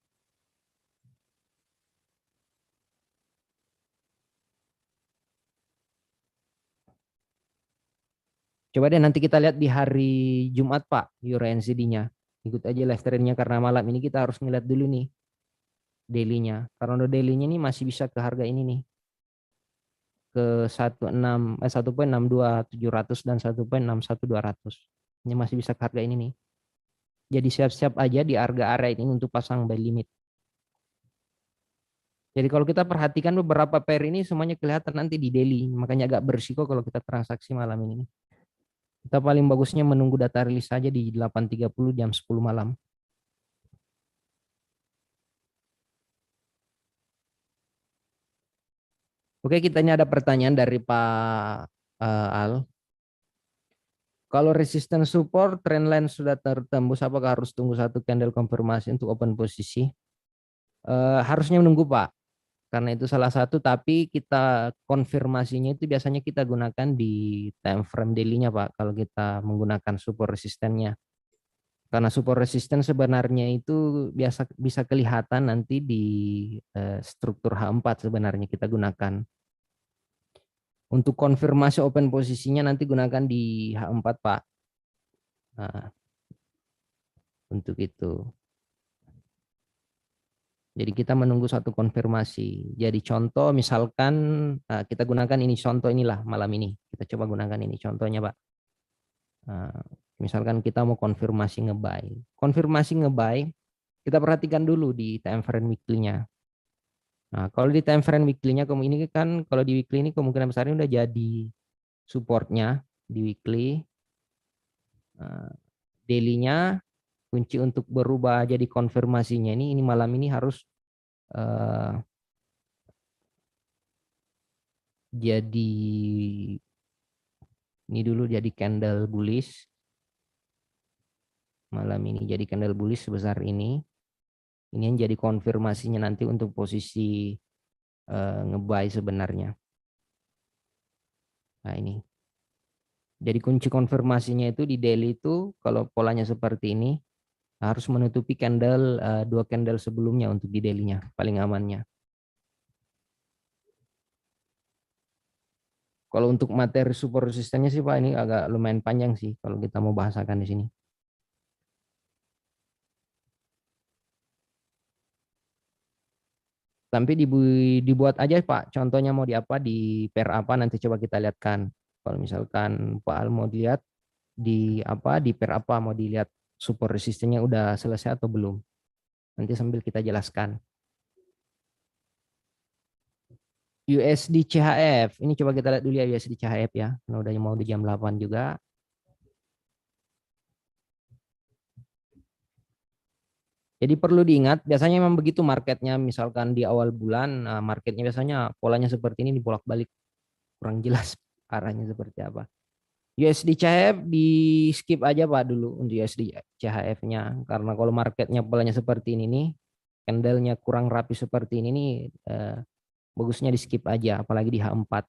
Coba deh nanti kita lihat di hari Jumat Pak, Euro NZD-nya. Ikut aja live trade-nya karena malam ini kita harus ngeliat dulu nih daily-nya. Karena untuk daily-nya ini masih bisa ke harga ini nih. Ke 1.62700 dan 1.61200. Ini masih bisa ke harga ini nih. Jadi siap-siap aja di harga area ini untuk pasang buy limit. Jadi kalau kita perhatikan beberapa pair ini semuanya kelihatan nanti di daily. Makanya agak berisiko kalau kita transaksi malam ini. Kita paling bagusnya menunggu data rilis saja di 8.30 jam 10 malam. Oke, kita ini ada pertanyaan dari Pak Al. Kalau resistance support trendline sudah tertembus, apakah harus tunggu satu candle konfirmasi untuk open posisi? Harusnya menunggu Pak, karena itu salah satu. Tapi kita konfirmasinya itu biasanya kita gunakan di time frame daily-nya Pak. Kalau kita menggunakan support resistennya, karena support resisten sebenarnya itu biasa bisa kelihatan nanti di struktur H4 sebenarnya kita gunakan. Untuk konfirmasi open posisinya nanti gunakan di H4 Pak. Nah, untuk itu. Jadi kita menunggu satu konfirmasi. Jadi contoh misalkan kita gunakan ini contoh inilah malam ini. Kita coba gunakan ini contohnya Pak. Misalkan kita mau konfirmasi ngebuy. Konfirmasi ngebuy, kita perhatikan dulu di time frame weekly-nya. Nah, kalau di time frame weekly-nya ini kan kalau di weekly ini kemungkinan besar udah jadi supportnya di weekly. Daily-nya kunci untuk berubah jadi konfirmasinya ini malam ini harus jadi ini dulu jadi candle bullish malam ini, jadi candle bullish sebesar ini yang jadi konfirmasinya nanti untuk posisi ngebuy sebenarnya. Nah ini jadi kunci konfirmasinya itu di daily itu kalau polanya seperti ini harus menutupi candle dua candle sebelumnya untuk di daily-nya paling amannya. Kalau untuk materi support resistennya sih Pak ini agak lumayan panjang sih kalau kita mau bahasakan di sini. Tapi dibuat aja Pak, contohnya mau di apa, di pair apa nanti coba kita lihatkan. Kalau misalkan Pak Al mau dilihat di apa, di pair apa mau dilihat support resistennya udah selesai atau belum. Nanti sambil kita jelaskan. USD CHF, ini coba kita lihat dulu ya USD CHF ya. Nah, udah mau di jam 8 juga. Jadi perlu diingat, biasanya memang begitu marketnya, misalkan di awal bulan, marketnya biasanya polanya seperti ini dibolak-balik, kurang jelas arahnya seperti apa. USD CHF di skip aja Pak dulu untuk USD CHF-nya, karena kalau marketnya polanya seperti ini nih, candlenya kurang rapi seperti ini nih, bagusnya di skip aja, apalagi di H4.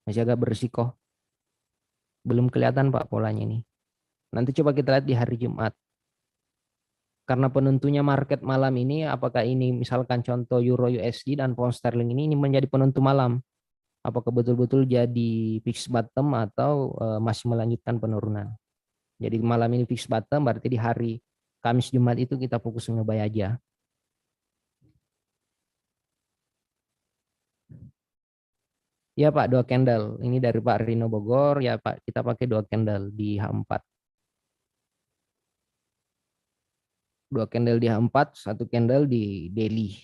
Masih agak berisiko. Belum kelihatan Pak polanya ini. Nanti coba kita lihat di hari Jumat. Karena penentunya market malam ini, apakah ini misalkan contoh Euro USD dan Pound Sterling ini menjadi penentu malam. Apakah betul-betul jadi fix bottom atau masih melanjutkan penurunan. Jadi malam ini fix bottom, berarti di hari Kamis Jumat itu kita fokus ngebuy aja. Ya Pak, dua candle. Ini dari Pak Rino Bogor. Ya Pak, kita pakai dua candle di H4. Dua candle di H4, satu candle di daily.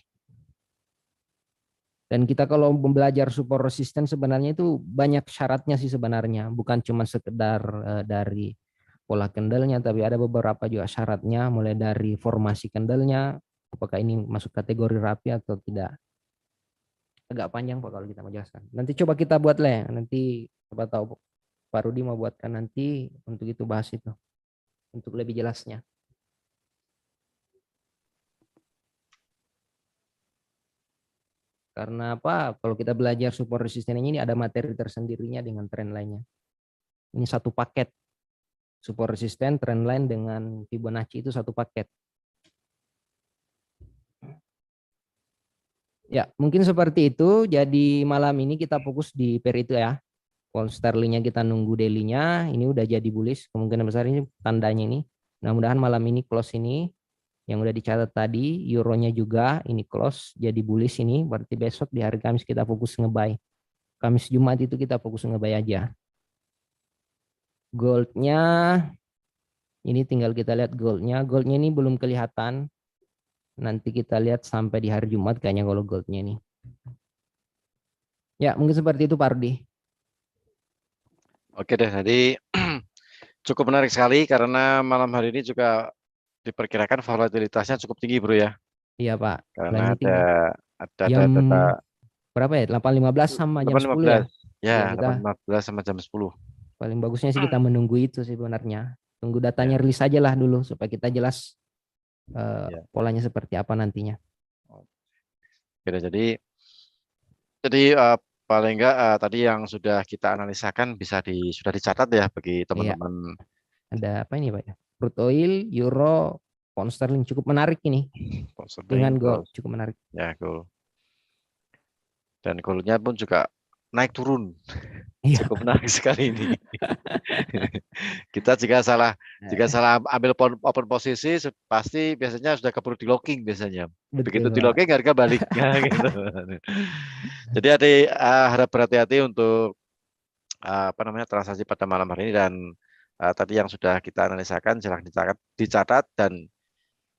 Dan kita kalau belajar support resisten sebenarnya itu banyak syaratnya sih sebenarnya. Bukan cuma sekedar dari pola candlenya, tapi ada beberapa juga syaratnya, mulai dari formasi candlenya, apakah ini masuk kategori rapi atau tidak. Agak panjang Pak kalau kita mau jelaskan. Nanti coba kita buat nanti coba tahu Pak Rudi mau buatkan nanti untuk itu bahas itu, untuk lebih jelasnya. Karena apa? Kalau kita belajar support resisten ini ada materi tersendirinya dengan trend lainnya. Ini satu paket. Support resisten, trend line dengan Fibonacci itu satu paket. Ya, mungkin seperti itu. Jadi malam ini kita fokus di pair itu ya. Pound sterlingnya kita nunggu daily-nya. Ini udah jadi bullish. Kemungkinan besar ini tandanya ini. Mudah-mudahan malam ini close ini yang udah dicatat tadi, euronya juga ini close jadi bullish ini, berarti besok di hari Kamis kita fokus ngebuy. Kamis Jumat itu kita fokus ngebuy aja. Goldnya ini tinggal kita lihat goldnya. Goldnya ini belum kelihatan. Nanti kita lihat sampai di hari Jumat kayaknya kalau goldnya ini. Ya mungkin seperti itu Pak Rudi. Oke deh, jadi cukup menarik sekali karena malam hari ini juga diperkirakan volatilitasnya cukup tinggi Bro ya. Iya Pak, Karena plannya tinggi. ada Jam data berapa ya? 8.15 sama jam 10 ya? 8.15. Ya, Ya, kita 8.15 sama jam 10. paling bagusnya sih kita menunggu itu sih sebenarnya. Tunggu datanya Ya, rilis aja lah dulu supaya kita jelas ya. polanya seperti apa nantinya. Oke, jadi paling enggak tadi yang sudah kita analisakan bisa sudah dicatat ya bagi Iya, teman-teman ada apa ini Pak ya? Crude oil, euro, pound sterling cukup menarik ini dengan consulting gold terus cukup menarik. ya goal. Dan goalnya pun juga naik turun Iya. cukup menarik sekali ini. Kita jika salah ambil open posisi pasti biasanya sudah keburu di locking biasanya. Begitu Betul di Pak. locking harga balik. Nah, gitu. Jadi harap berhati-hati untuk apa namanya transaksi pada malam hari ini dan tadi yang sudah kita analisakan silahkan dicatat dan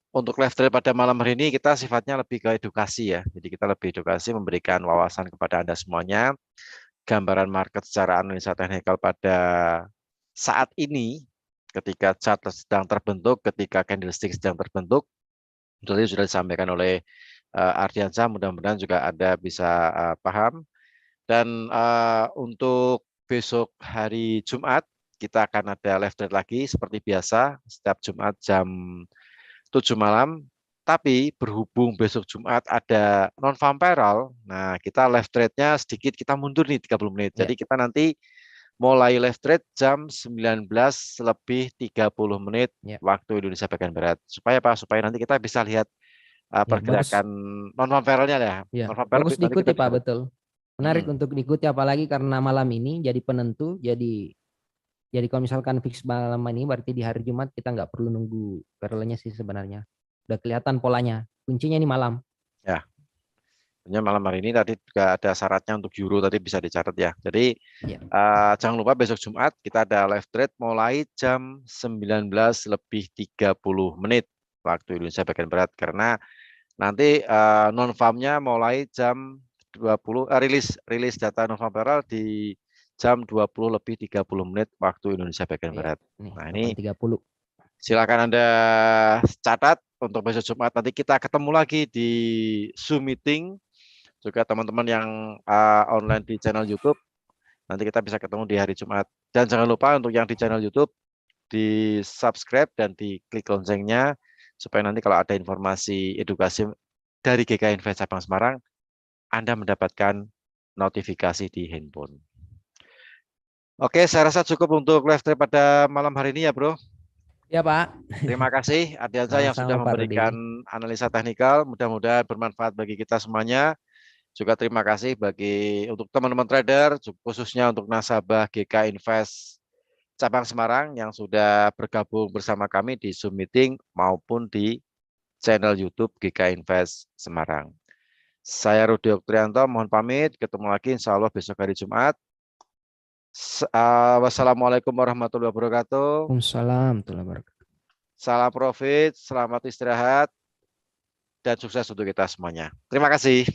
untuk live trade pada malam hari ini kita sifatnya lebih ke edukasi ya. Jadi kita lebih edukasi memberikan wawasan kepada Anda semuanya, gambaran market secara analisa teknikal pada saat ini ketika chart sedang terbentuk, ketika candlestick sedang terbentuk. Tadi sudah disampaikan oleh Ardiansyah, mudah-mudahan juga Anda bisa paham. Dan untuk besok hari Jumat, kita akan ada live trade lagi seperti biasa, setiap Jumat jam 7 malam. Tapi berhubung besok Jumat ada non-farm payroll, nah kita live trade-nya sedikit kita mundur nih 30 menit. Ya, Jadi kita nanti mulai live trade jam 19 lebih 30 menit ya, waktu Indonesia bagian Barat. Supaya apa? Supaya nanti kita bisa lihat ya, bagus. pergerakan non-farm payroll-nya ya. Ya, Non-farm payroll bagus nanti kita diikuti bisa Pak, lihat. betul. Menarik Hmm. untuk diikuti apalagi karena malam ini jadi penentu, jadi kalau misalkan fix malam ini berarti di hari Jumat kita nggak perlu nunggu paralelnya sih sebenarnya. Udah kelihatan polanya. Kuncinya ini malam. Ya, sebenarnya malam hari ini tadi juga ada syaratnya untuk euro tadi bisa dicatat ya. Jadi Ya, jangan lupa besok Jumat kita ada live trade mulai jam 19 lebih 30 menit waktu Indonesia bagian Barat karena nanti non farmnya mulai jam 20 rilis data non farm payroll di jam 20 lebih 30 menit waktu Indonesia bagian ya. Barat. Nih, Nah, ini 8.30. silakan Anda catat untuk besok Jumat nanti kita ketemu lagi di Zoom meeting juga teman-teman yang online di channel YouTube nanti kita bisa ketemu di hari Jumat dan jangan lupa untuk yang di channel YouTube di subscribe dan di klik loncengnya supaya nanti kalau ada informasi edukasi dari GK Invest Cabang Semarang Anda mendapatkan notifikasi di handphone. Oke, saya rasa cukup untuk live trade pada malam hari ini ya, Bro. Ya, Pak. Terima kasih Ardiansyah yang sudah Sama-sama Pak memberikan Rudi. analisa teknikal. Mudah-mudahan bermanfaat bagi kita semuanya. Juga terima kasih untuk teman-teman trader, khususnya untuk nasabah GK Invest Cabang Semarang yang sudah bergabung bersama kami di Zoom meeting maupun di channel YouTube GK Invest Semarang. Saya Rudi Oktrianto, mohon pamit. Ketemu lagi insya Allah besok hari Jumat. Wassalamualaikum warahmatullahi wabarakatuh. Waalaikumsalam warahmatullahi wabarakatuh. Salam profit, selamat istirahat, dan sukses untuk kita semuanya. Terima kasih.